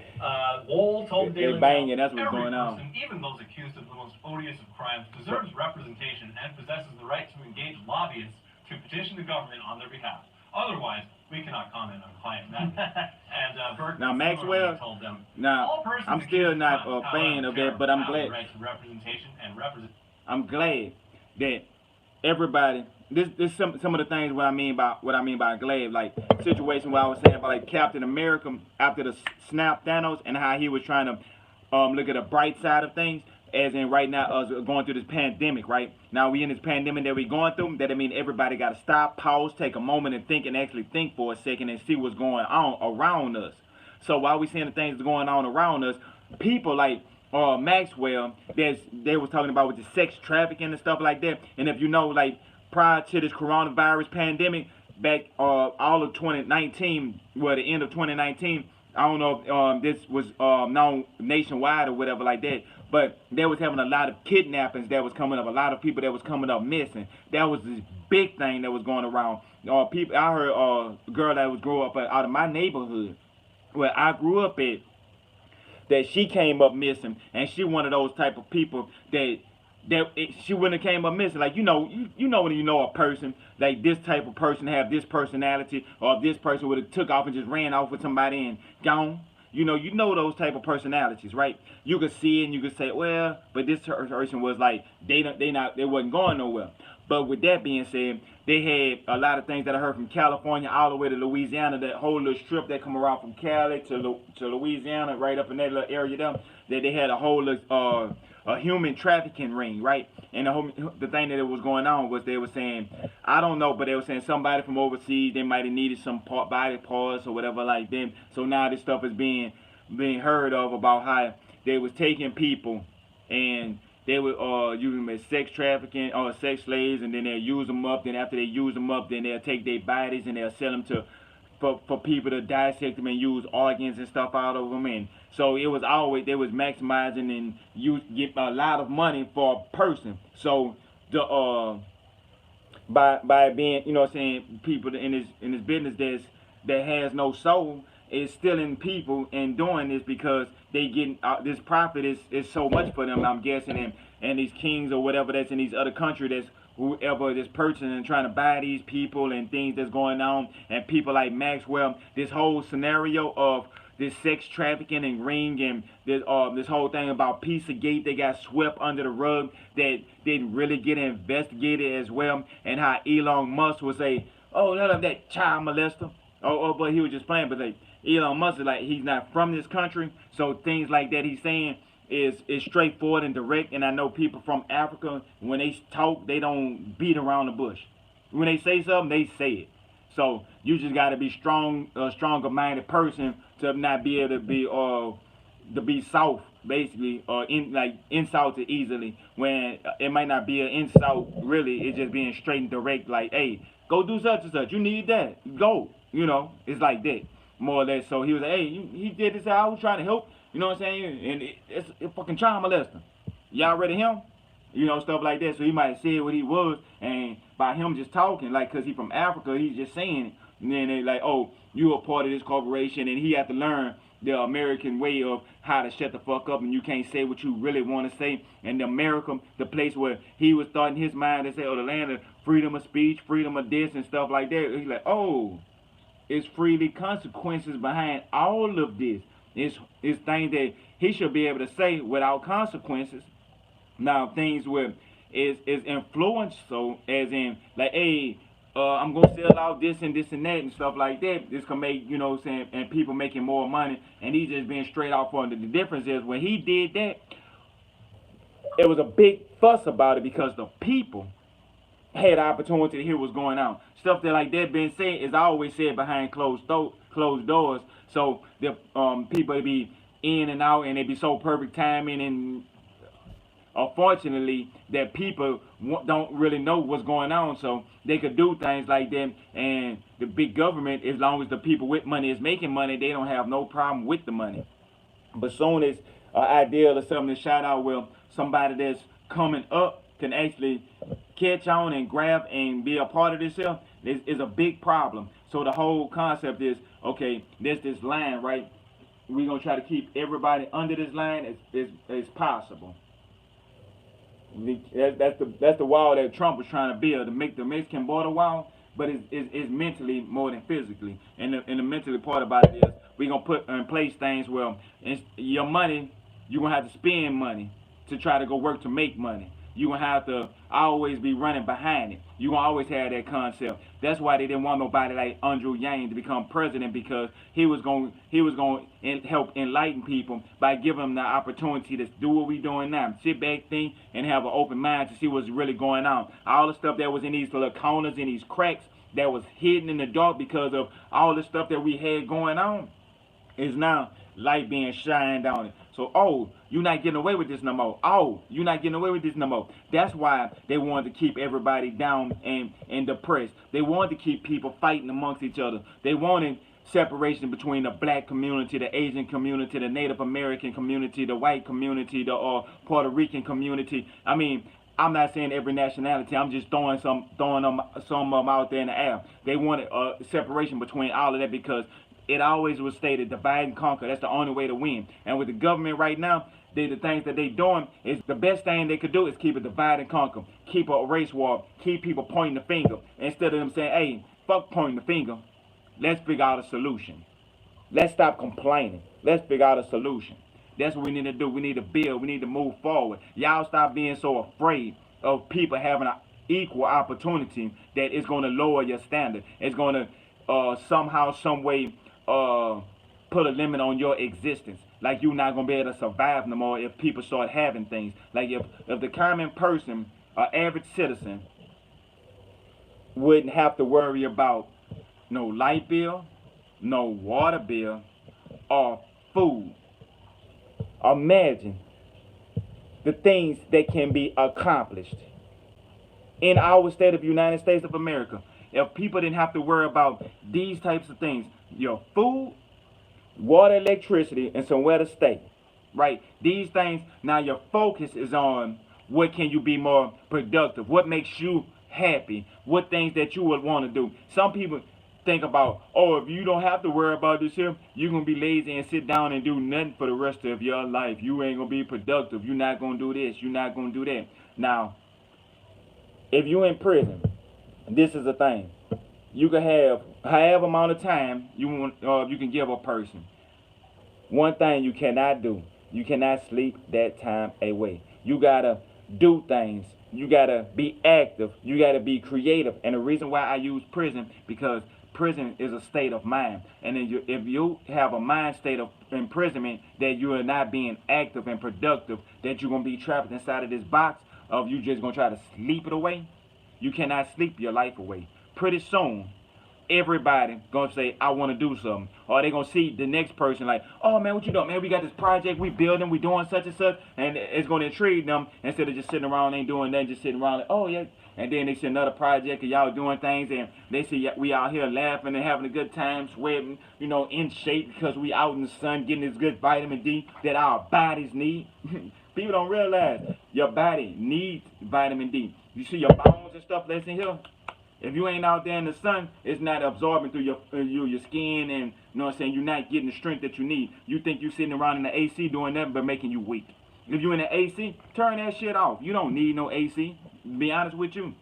Wall told the Daily They banging, Mail, that's what's every going on. person, even those accused of the most odious of crimes, deserves representation and possesses the right to engage lobbyists to petition the government on their behalf. Otherwise, we cannot comment on client matters. And Berkman Now, Maxwell, told them, now, all persons I'm still accused not of a fan of that, but I'm have the glad. right to representation and I'm glad that everybody. This some of the things what I mean by glad, like situation where I was saying about like Captain America after the snap Thanos and how he was trying to look at the bright side of things. As in right now, us going through this pandemic, right? Now we in this pandemic that we going through. That I mean everybody got to stop, pause, take a moment and think, and actually think for a second and see what's going on around us. So while we seeing the things that's going on around us, people like Maxwell, they was talking about with the sex trafficking and stuff like that. And if you know, like prior to this coronavirus pandemic, back all of 2019, well the end of 2019, I don't know if this was known nationwide or whatever like that, but they was having a lot of kidnappings that was coming up, a lot of people that was coming up missing. That was this big thing that was going around. People, I heard a girl that was grew up out of my neighborhood, where I grew up at, that she came up missing, and she one of those type of people that she wouldn't have came up missing. Like you know when you know a person like this type of person have this personality, or if this person would have took off and just ran off with somebody and gone. You know those type of personalities, right? You could see it and you could say, well, but this person was like they wasn't going nowhere. But with that being said, they had a lot of things that I heard from California all the way to Louisiana. That whole little strip that come around from Cali to Louisiana, right up in that little area there, that they had a whole a human trafficking ring, right? And the thing that was going on was they were saying, I don't know, but they were saying somebody from overseas, they might have needed some body parts or whatever like them. So now this stuff is being heard of about how they was taking people and they would use them as sex trafficking or sex slaves, and then they'll use them up. Then after they use them up, then they'll take their bodies and they'll sell them for people to dissect them and use organs and stuff out of them. And so it was always, they was maximizing and get a lot of money for a person. So the by being, you know what I'm saying, people in this business that has no soul is stealing people and doing this because they getting this profit is so much for them, I'm guessing, and these kings or whatever that's in these other countries, that's whoever is purchasing and trying to buy these people and things that's going on, and people like Maxwell, this whole scenario of this sex trafficking and ring and this whole thing about Pizzagate, they got swept under the rug, that didn't really get investigated as well, and how Elon Musk would say, oh, none of that child molester, but he was just playing, but like Elon Musk is like, he's not from this country, so things like that he's saying is straightforward and direct. And I know people from Africa, when they talk, they don't beat around the bush. When they say something, they say it. So you just got to be a stronger-minded person to not be able to be soft, basically, or insulted easily. When it might not be an insult, really, it's just being straight and direct. Like, hey, go do such and such. You need that. Go. You know, it's like that. More or less. So he was like, hey, he did this. I was trying to help. You know what I'm saying? And it's fucking child molester. Y'all ready him? You know, stuff like that. So he might have said what he was, and by him just talking, like, because he from Africa, he's just saying it. And then they like, oh, you a part of this corporation, and he had to learn the American way of how to shut the fuck up, and you can't say what you really want to say. And America, the place where he was starting his mind to say, oh, the land of freedom of speech, freedom of this, and stuff like that. He's like, oh, it's freely consequences behind all of this. It's things that he should be able to say without consequences. Now, things where is influence, so as in, like, hey, I'm going to sell out this and this and that and stuff like that. This can make, you know what I'm saying, and people making more money, and he's just being straight out front. The difference is when he did that, it was a big fuss about it because the people had the opportunity to hear what's going on. Stuff that like that being said is always said behind closed doors. So the people be in and out, and it be so perfect timing, and unfortunately that people don't really know what's going on, so they could do things like that. And the big government, as long as the people with money is making money, they don't have no problem with the money. But soon as an ideal or something to shout out, well, somebody that's coming up can actually catch on and grab and be a part of this here is a big problem. So the whole concept is, okay, there's this line, right? We're gonna try to keep everybody under this line as possible. That's the wall that Trump was trying to build, to make the Mexican border wall, but it's mentally more than physically. And the mentally part about it is we're gonna put in place things where your money, you're gonna have to spend money to try to go work to make money. You're gonna have to always be running behind it. You're gonna always have that concept. That's why they didn't want nobody like Andrew Yang to become president, because he was going to help enlighten people by giving them the opportunity to do what we're doing now. Sit back, think, and have an open mind to see what's really going on. All the stuff that was in these little corners and these cracks that was hidden in the dark because of all the stuff that we had going on is now light being shined on it. So, oh, you're not getting away with this no more. Oh, you're not getting away with this no more. That's why they wanted to keep everybody down and depressed. They wanted to keep people fighting amongst each other. They wanted separation between the black community, the Asian community, the Native American community, the white community, the Puerto Rican community. I mean, I'm not saying every nationality. I'm just throwing some of them out there in the air. They wanted separation between all of that because it always was stated, divide and conquer. That's the only way to win. And with the government right now, the things that they're doing is the best thing they could do is keep a divide and conquer. Keep a race war. Keep people pointing the finger. Instead of them saying, hey, fuck pointing the finger. Let's figure out a solution. Let's stop complaining. Let's figure out a solution. That's what we need to do. We need to build. We need to move forward. Y'all stop being so afraid of people having an equal opportunity that it's going to lower your standard. It's going to somehow, some way, put a limit on your existence. Like you're not gonna be able to survive no more if people start having things. Like if the common person, average citizen, wouldn't have to worry about no light bill, no water bill, or food. Imagine the things that can be accomplished in our state of United States of America. If people didn't have to worry about these types of things, your food, water, electricity, and somewhere to stay, right? These things, now your focus is on what can you be more productive, what makes you happy, what things that you would want to do. Some people think about, oh, if you don't have to worry about this here, you're going to be lazy and sit down and do nothing for the rest of your life. You ain't going to be productive. You're not going to do this. You're not going to do that. Now, if you're in prison, this is the thing. You can have however amount of time you want, you can give a person. One thing you cannot do, you cannot sleep that time away. You gotta do things. You gotta be active. You gotta be creative. And the reason why I use prison, because prison is a state of mind. And then if you have a mind state of imprisonment that you are not being active and productive, that you're gonna be trapped inside of this box of you just gonna try to sleep it away, you cannot sleep your life away. Pretty soon, everybody gonna say, I want to do something. Or they gonna see the next person like, oh man, what you doing? Man, we got this project, we building, we doing such and such, and it's gonna intrigue them instead of just sitting around ain't doing nothing, just sitting around like, oh yeah. And then they see another project and y'all doing things, and they see we out here laughing and having a good time, sweating, you know, in shape because we out in the sun getting this good vitamin D that our bodies need. People don't realize your body needs vitamin D. You see your bones and stuff that's in here? If you ain't out there in the sun, it's not absorbing through your skin, and you know what I'm saying, you're not getting the strength that you need. You think you're sitting around in the AC doing nothing but making you weak. If you're in the AC, turn that shit off. You don't need no AC, to be honest with you.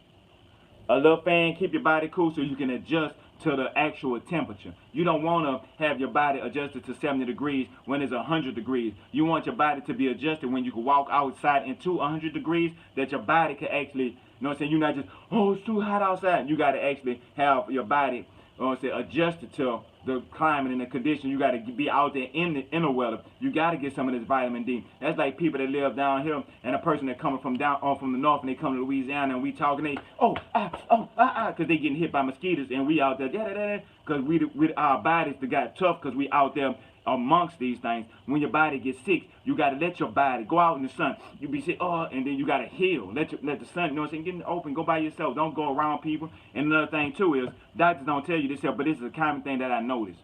A little fan, keep your body cool so you can adjust to the actual temperature. You don't want to have your body adjusted to 70 degrees when it's 100 degrees. You want your body to be adjusted when you can walk outside into 100 degrees, that your body can actually, you know what I'm saying, you're not just, oh, it's too hot outside. You got to actually have your body, you know what I'm saying, adjusted to the climate and the condition. You got to be out there in the inner weather. You got to get some of this vitamin D. That's like people that live down here and a person that coming from from the north, and they come to Louisiana and we talking, they because they getting hit by mosquitoes, and we out there because our bodies that got tough because we out there amongst these things. When your body gets sick, you got to let your body go out in the sun. You be sick, and then you got to heal. Let the sun, you know what I'm saying, get in the open, go by yourself. Don't go around people. And another thing, too, is doctors don't tell you this here, but this is a common thing that I noticed.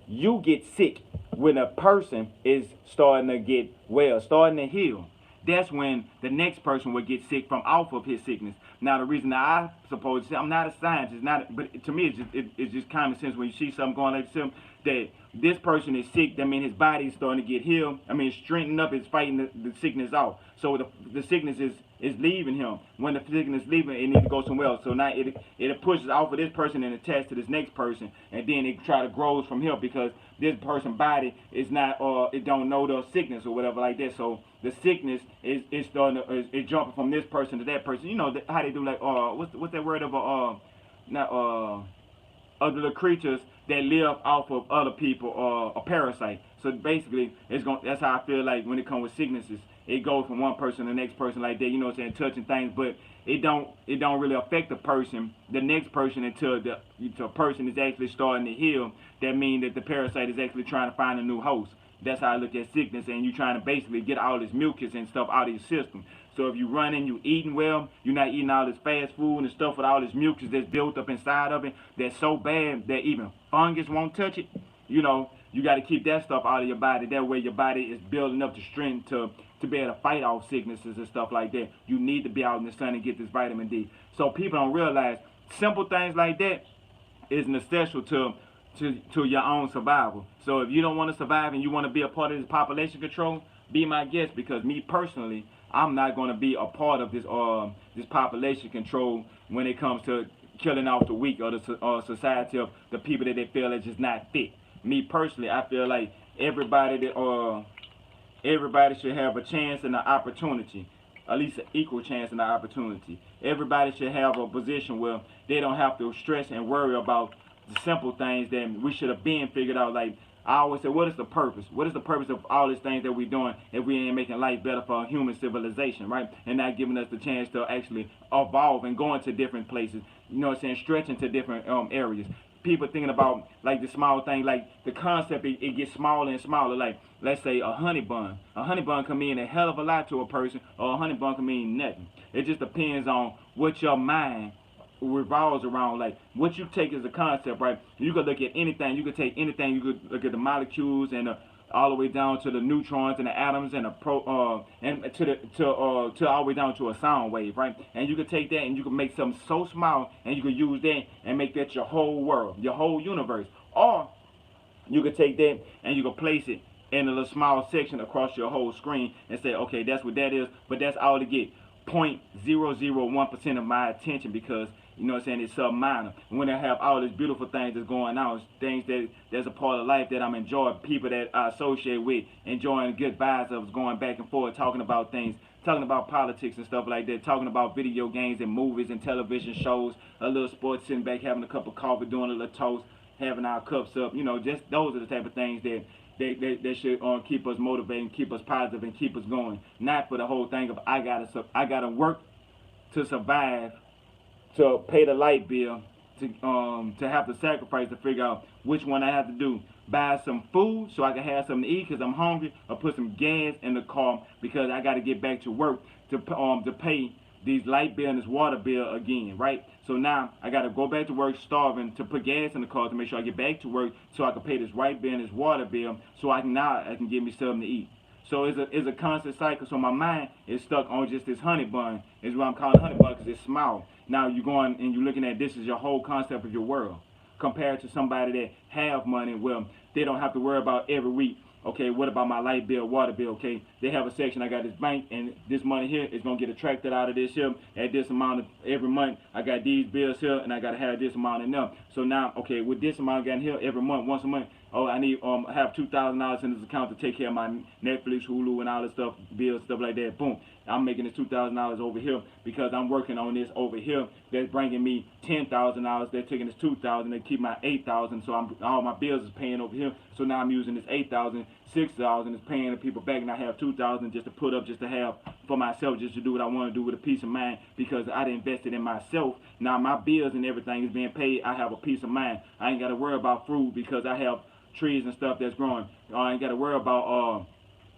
You get sick when a person is starting to get well, starting to heal. That's when the next person will get sick from off of his sickness. Now, the reason that I suppose, I'm not a scientist, but to me, it's just common sense when you see something going like this, that this person is sick, that means his body is starting to get healed. I mean, strengthening up, it's fighting the sickness off. So the sickness is leaving him. When the sickness is leaving, it needs to go somewhere else. So now it pushes off of this person and attaches to this next person, and then it try to grow from here because this person's body is not, it don't know the sickness or whatever like that. So the sickness is starting to, is jumping from this person to that person. You know how they do, like, what's that word of other little creatures that live off of other people, a parasite. So basically, that's how I feel like when it comes with sicknesses. It goes from one person to the next person like that, you know what I'm saying, touching things, but it don't really affect the next person until the person is actually starting to heal. That means that the parasite is actually trying to find a new host. That's how I look at sickness, and you're trying to basically get all this mucus and stuff out of your system. So if you're running, you're eating well, you're not eating all this fast food and stuff with all this mucus that's built up inside of it, that's so bad that even fungus won't touch it, you know, you got to keep that stuff out of your body. That way your body is building up the strength to be able to fight off sicknesses and stuff like that. You need to be out in the sun and get this vitamin D. So people don't realize simple things like that is necessary to your own survival. So if you don't want to survive and you want to be a part of this population control, be my guest, because me personally, I'm not going to be a part of this population control when it comes to killing off the weak or the society of the people that they feel are just not fit. Me personally, I feel like everybody should have a chance and an opportunity, at least an equal chance and an opportunity. Everybody should have a position where they don't have to stress and worry about the simple things that we should have been figured out. Like I always say, what is the purpose? What is the purpose of all these things that we're doing if we ain't making life better for human civilization, right? And not giving us the chance to actually evolve and go into different places, you know what I'm saying, stretching to different areas. People thinking about like the small thing, like the concept, it gets smaller and smaller. Like let's say a honey bun. A honey bun can mean a hell of a lot to a person, or a honey bun can mean nothing. It just depends on what your mind revolves around, like what you take as a concept, right? You could look at anything. You could take anything. You could look at the molecules and all the way down to the neutrons and the atoms and the and to all the way down to a sound wave, right? And you could take that and you could make something so small, and you could use that and make that your whole world, your whole universe. Or you could take that and you could place it in a little small section across your whole screen and say, okay, that's what that is, but that's all to get 0.001% of my attention, because you know what I'm saying, it's something minor. And when I have all these beautiful things that's going on, things that's a part of life that I'm enjoying, people that I associate with, enjoying good vibes of going back and forth, talking about things, talking about politics and stuff like that, talking about video games and movies and television shows, a little sports, sitting back having a cup of coffee, doing a little toast, having our cups up, you know, just those are the type of things that they should keep us motivated, keep us positive, and keep us going. Not for the whole thing of I gotta work to survive, to pay the light bill, to have to sacrifice to figure out which one I have to do. Buy some food so I can have something to eat because I'm hungry, or put some gas in the car because I got to get back to work to pay these light bill and this water bill again, right? So now I got to go back to work starving to put gas in the car to make sure I get back to work so I can pay this light bill and this water bill so I can get me something to eat. So it's a constant cycle. So my mind is stuck on just this honey bun. Is what I'm calling honey bun because it's small. Now you're going and you're looking at this is your whole concept of your world. Compared to somebody that have money, well, they don't have to worry about every week. Okay, what about my light bill, water bill? Okay, they have a section. I got this bank, and this money here is gonna get attracted out of this here at this amount of every month. I got these bills here, and I gotta have this amount in them. So now, okay, with this amount I got in here every month, once a month. Oh, I need have $2,000 in this account to take care of my Netflix, Hulu, and all this stuff, bills, stuff like that. Boom, I'm making this $2,000 over here because I'm working on this over here. That's bringing me $10,000. They're taking this $2,000. They keep my $8,000. So all my bills is paying over here. So now I'm using this $8,000. $6,000 is paying the people back, and I have $2,000 just to put up, just to have for myself, just to do what I want to do with a peace of mind because I invested in myself. Now my bills and everything is being paid. I have a peace of mind. I ain't got to worry about food because I have trees and stuff that's growing. I ain't got to worry about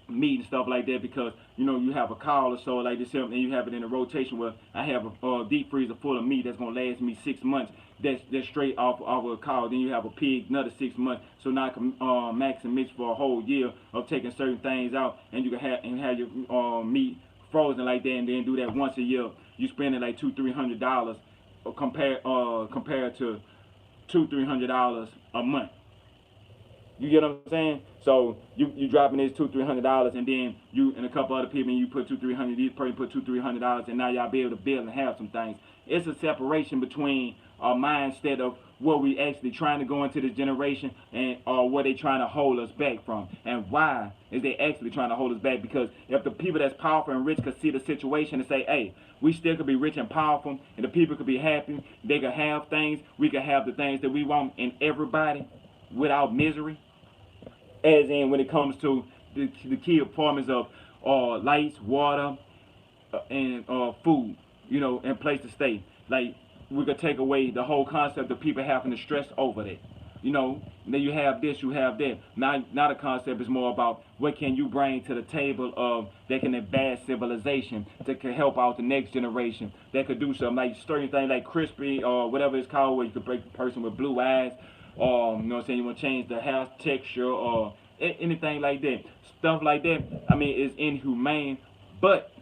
meat and stuff like that because you have a cow or so like this here, and you have it in a rotation where I have a deep freezer full of meat that's gonna last me 6 months. That's straight off of a cow. Then you have a pig, another 6 months. So now I can max and mix for a whole year of taking certain things out, and you can have your meat frozen like that, and then do that once a year. You spending like $200-300 compared to $200-300 a month. You get what I'm saying? So you dropping this $200-300, and then you and a couple other people, and you put $200-300. Each person put $200-300, and now y'all be able to build and have some things. It's a separation between our mindset of what we actually trying to go into this generation, and what they trying to hold us back from. And why is they actually trying to hold us back? Because if the people that's powerful and rich could see the situation and say, hey, we still could be rich and powerful, and the people could be happy, they could have things, we could have the things that we want in everybody without misery. As in when it comes to the key performance of lights, water, and food, and place to stay. Like, we could take away the whole concept of people having to stress over that. Then you have this, you have that. Now the concept is more about what can you bring to the table of that can advance civilization, that can help out the next generation, that could do something like certain things like crispy or whatever it's called, where you could break a person with blue eyes, or you want to change the hair texture or anything like that. Stuff like that, I mean, is inhumane, but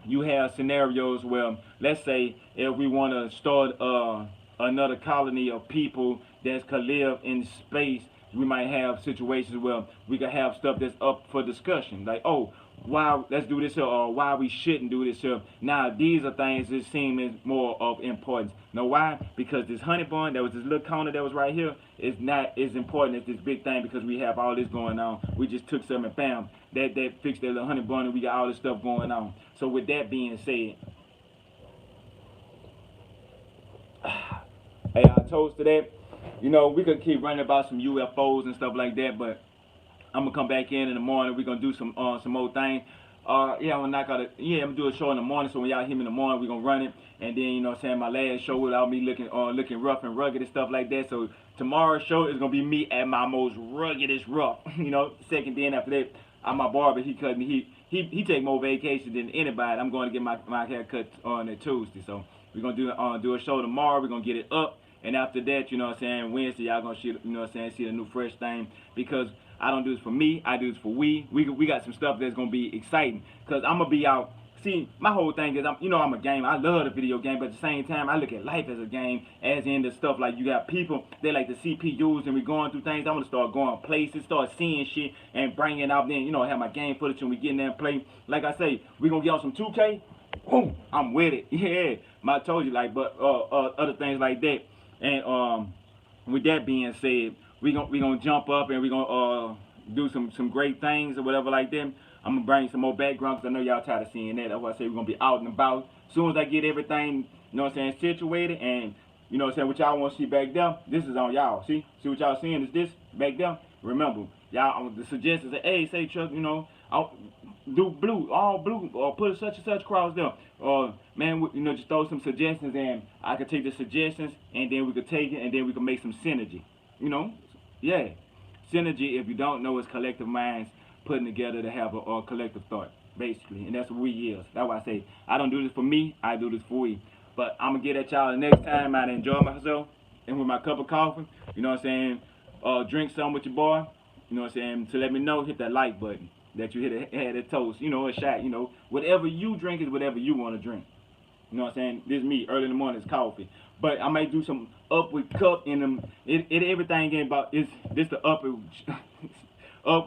you have scenarios where, let's say, if we want to start another colony of people that could live in space, we might have situations where we could have stuff that's up for discussion. Like, oh, why let's do this here, or why we shouldn't do this here. Now, these are things that seem as more of importance. Know why? Because this honey bun, that was this little corner that was right here, is not as important as this big thing, because we have all this going on. We just took some and bam, that fixed that little honey bun, and we got all this stuff going on. So with that being said, hey, I toast to that. We could keep running about some UFOs and stuff like that, but I'm gonna come back in the morning. We're gonna do some more things. I'm gonna do a show in the morning, so when y'all hear me in the morning, we're gonna run it. And then, my last show without me looking rough and rugged and stuff like that. So tomorrow's show is gonna be me at my most ruggedest rough. Second, then after that, I'm my barber. He cut me. He take more vacation than anybody. I'm going to get my hair cut on a Tuesday. So we're gonna do a show tomorrow. We're gonna get it up. And after that, Wednesday, y'all gonna see, see the new fresh thing, because I don't do this for me, I do this for we. We got some stuff that's gonna be exciting, because I'm gonna be out. See, my whole thing is, I'm a gamer. I love the video game, but at the same time, I look at life as a game, as in the stuff like you got people, they like the CPUs, and we going through things. I'm gonna start going places, start seeing shit, and bringing it out. Then, have my game footage, and we get in there and play. Like I say, we gonna get on some 2K. Boom, I'm with it. Yeah, I told you, but other things like that. And with that being said, we gonna jump up, and we gonna do some great things or whatever like that. I'm gonna bring some more background, because I know y'all tired of seeing that. That's why I say we're gonna be out and about. As soon as I get everything, situated, and what y'all want to see back there, this is on y'all. See what y'all seeing is this back there. Remember, y'all, the suggestions are, hey, say Chuck, I'll do blue, all blue, or put such and such cross there. Or man, just throw some suggestions, and I could take the suggestions, and then we could take it, and then we could make some synergy. Yeah, synergy. If you don't know, is collective minds putting together to have a collective thought, basically, and that's what we is. That's why I say I don't do this for me, I do this for we. But I'm gonna get at y'all the next time. I enjoy myself, and with my cup of coffee, drink some with your boy, to let me know, hit that like button that you had a toast, a shot, whatever you drink is whatever you want to drink. This is me early in the morning, it's coffee. But I might do some up with cup in them. Everything ain't about this the up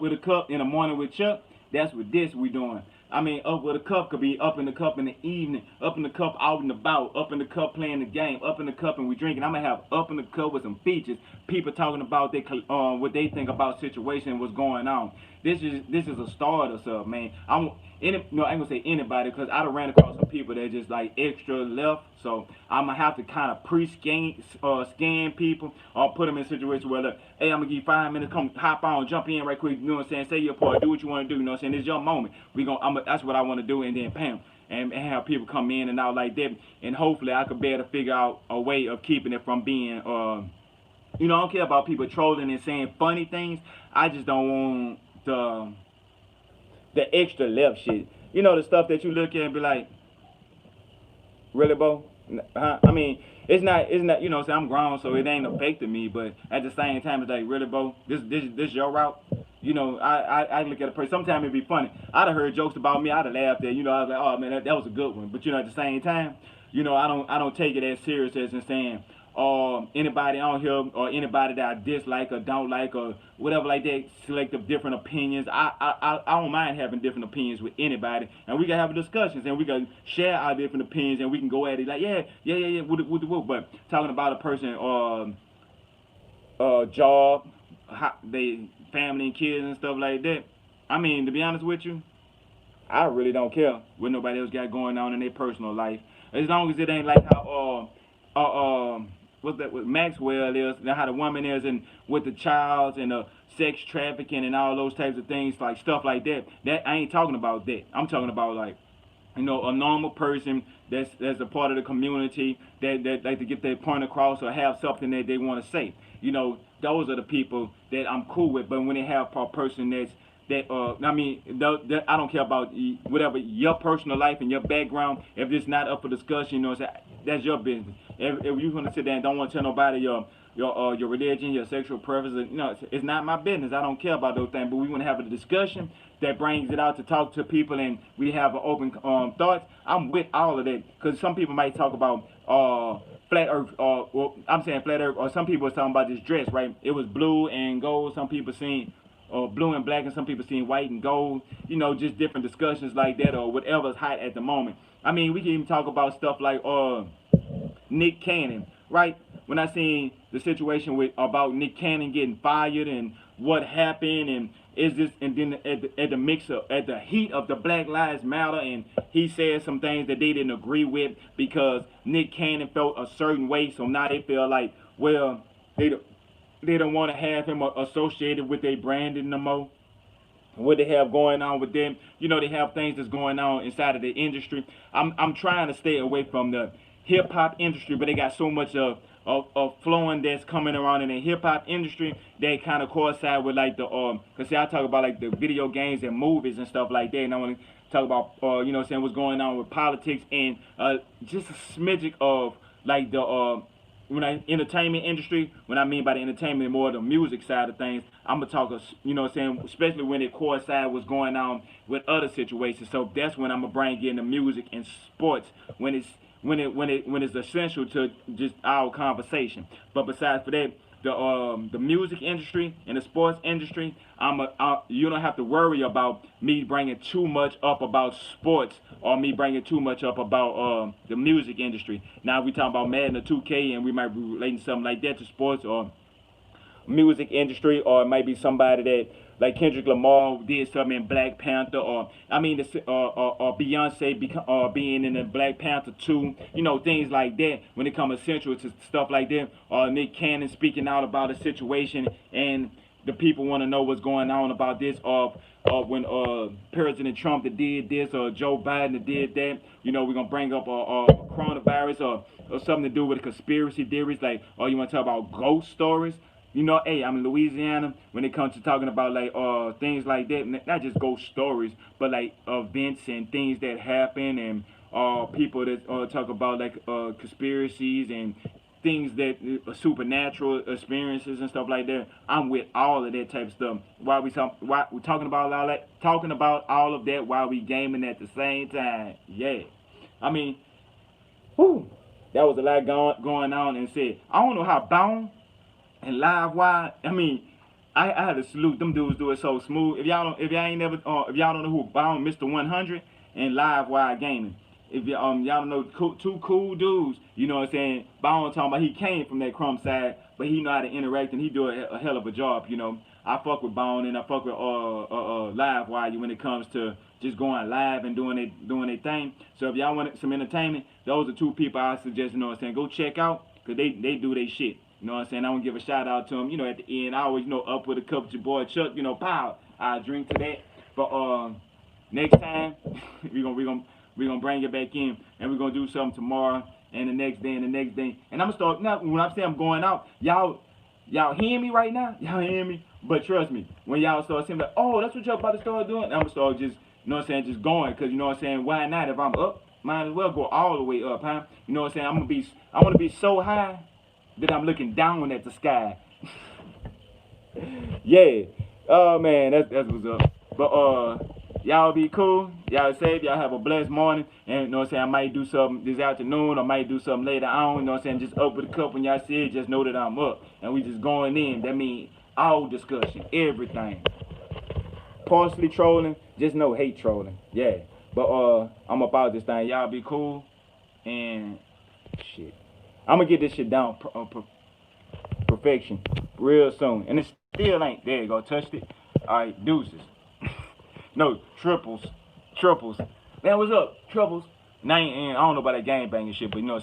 with a cup in the morning with Chuck. That's what this we doing. Up with a cup could be up in the cup in the evening, up in the cup out and about, up in the cup playing the game, up in the cup and we drinking. I'm gonna have up in the cup with some features, people talking about what they think about situation and what's going on. This is a start or something, man. I ain't gonna say anybody, because I done ran across some people that just like extra left. So I'm gonna have to kind of scan people, or put them in a situation where, look, hey, I'm gonna give you 5 minutes, come hop on, jump in right quick, say your part, do what you want to do, it's your moment. That's what I want to do, and then bam, and have people come in and out like that, and hopefully I could be able to figure out a way of keeping it from being You know, I don't care about people trolling and saying funny things. I just don't want the extra left shit. You know, the stuff that you look at and be like, really, Bo? Huh? I mean, it's not. You know, say I'm grown, so it ain't affecting me. But at the same time, it's like, really, Bo? This your route? You know, I look at a person. Sometimes it'd be funny. I'd have heard jokes about me. I'd have laughed at. You know, I was like, oh man, that was a good one. But you know, at the same time, you know, I don't take it as serious as in saying, anybody on here or anybody that I dislike or don't like or whatever like that, selective different opinions. I don't mind having different opinions with anybody, and we can have discussions and we can share our different opinions and we can go at it like with. But talking about a person job, they family and kids and stuff like that. I mean, to be honest with you, I really don't care what nobody else got going on in their personal life, as long as it ain't like how what's that with Maxwell is, how the woman is, and with the child and the sex trafficking and all those types of things, like stuff like that. That I ain't talking about that. I'm talking about like, you know, a normal person that's a part of the community that like to get their point across or have something that they want to say. You know, those are the people that I'm cool with. But when they have a person I mean, I don't care about whatever your personal life and your background. If it's not up for discussion, you know, that's your business. If you're gonna sit there and don't want to tell nobody your religion, your sexual preference, you know, it's not my business. I don't care about those things. But we want to have a discussion that brings it out to talk to people, and we have an open thoughts. I'm with all of that, because some people might talk about flat earth, well, I'm saying flat earth, or some people was talking about this dress, right? It was blue and gold. Some people seen blue and black, and some people seen white and gold. You know, just different discussions like that, or whatever's hot at the moment. I mean, we can even talk about stuff like Nick Cannon, right? When I seen the situation about Nick Cannon getting fired and what happened, and is this, and then at the heat of the Black Lives Matter, and he said some things that they didn't agree with because Nick Cannon felt a certain way, so now they feel like, well, they don't want to have him associated with their branding no more. What they have going on with them, you know, they have things that's going on inside of the industry. I'm trying to stay away from the hip hop industry, but they got so much of flowing that's coming around in the hip hop industry that kind of coincide with like the cause see, I talk about like the video games and movies and stuff like that, and I want to talk about you know, saying what's going on with politics and just a smidgen of like the when I entertainment industry. When I mean by the entertainment, more the music side of things, I'm gonna talk, you know what I'm saying, especially when it coincide what's going on with other situations. So that's when I'm gonna bring in the music and sports when it's essential to just our conversation. But besides for that, the music industry and the sports industry, you don't have to worry about me bringing too much up about sports or me bringing too much up about the music industry. Now we talking about Madden or 2K, and we might be relating something like that to sports or music industry, or it might be somebody that like Kendrick Lamar did something in Black Panther, or I mean, or Beyonce being in the Black Panther 2, you know, things like that. When it comes essential to stuff like that, or Nick Cannon speaking out about a situation, and the people want to know what's going on about this, or when President Trump that did this, or Joe Biden that did that. You know, we're gonna bring up coronavirus or something to do with conspiracy theories, like, or you want to talk about ghost stories. You know, hey, I'm in Louisiana. When it comes to talking about like things like that, not just ghost stories, but like events and things that happen, and people that talk about like conspiracies and things that supernatural experiences and stuff like that. I'm with all of that type of stuff. Why we're talking about all that, all of that while we gaming at the same time. Yeah, I mean, whew, that was a lot going on, and said I don't know how Bone and Live Wire. I mean, I had to salute them dudes, do it so smooth. If y'all don't know who Bone, Mr. 100 and Live Wire Gaming. If y'all don't know, two cool dudes, you know what I'm saying. Bone talking about he came from that crumb side, but he know how to interact and he do a hell of a job. You know, I fuck with Bone and I fuck with Live Wire when it comes to just going live and doing their thing. So if y'all want some entertainment, those are two people I suggest, you know what I'm saying, go check out, because they do their shit. You know what I'm saying? I want to give a shout out to them. You know, at the end, I always, you know, up with a cup of your boy Chuck. You know, pow, I drink to that. But next time we gonna bring it back in, and we're gonna do something tomorrow and the next day and the next day. And I'm gonna start now. When I say I'm going out, y'all Y'all hear me right now? Y'all hear me? But trust me, when y'all start saying like, oh, that's what y'all about to start doing, I'm gonna start just, you know what I'm saying, just going, cause you know what I'm saying, why not? If I'm up, might as well go all the way up, huh? You know what I'm saying? I wanna be so high that I'm looking down at the sky. Yeah. Oh man, that's what's up. But y'all be cool. Y'all safe. Y'all have a blessed morning. And you know what I'm saying? I might do something this afternoon. I might do something later on. You know what I'm saying? Just open the cup when y'all see it. Just know that I'm up. And we just going in. That means all discussion. Everything. Partially trolling. Just no hate trolling. Yeah. But I'm about this thing. Y'all be cool. And shit. I'm gonna get this shit down perfection real soon. And it still ain't. There you go. Touched it. Alright, deuces. No, triples. Man, what's up? Triples. Now, I don't know about that gang banging shit, but you know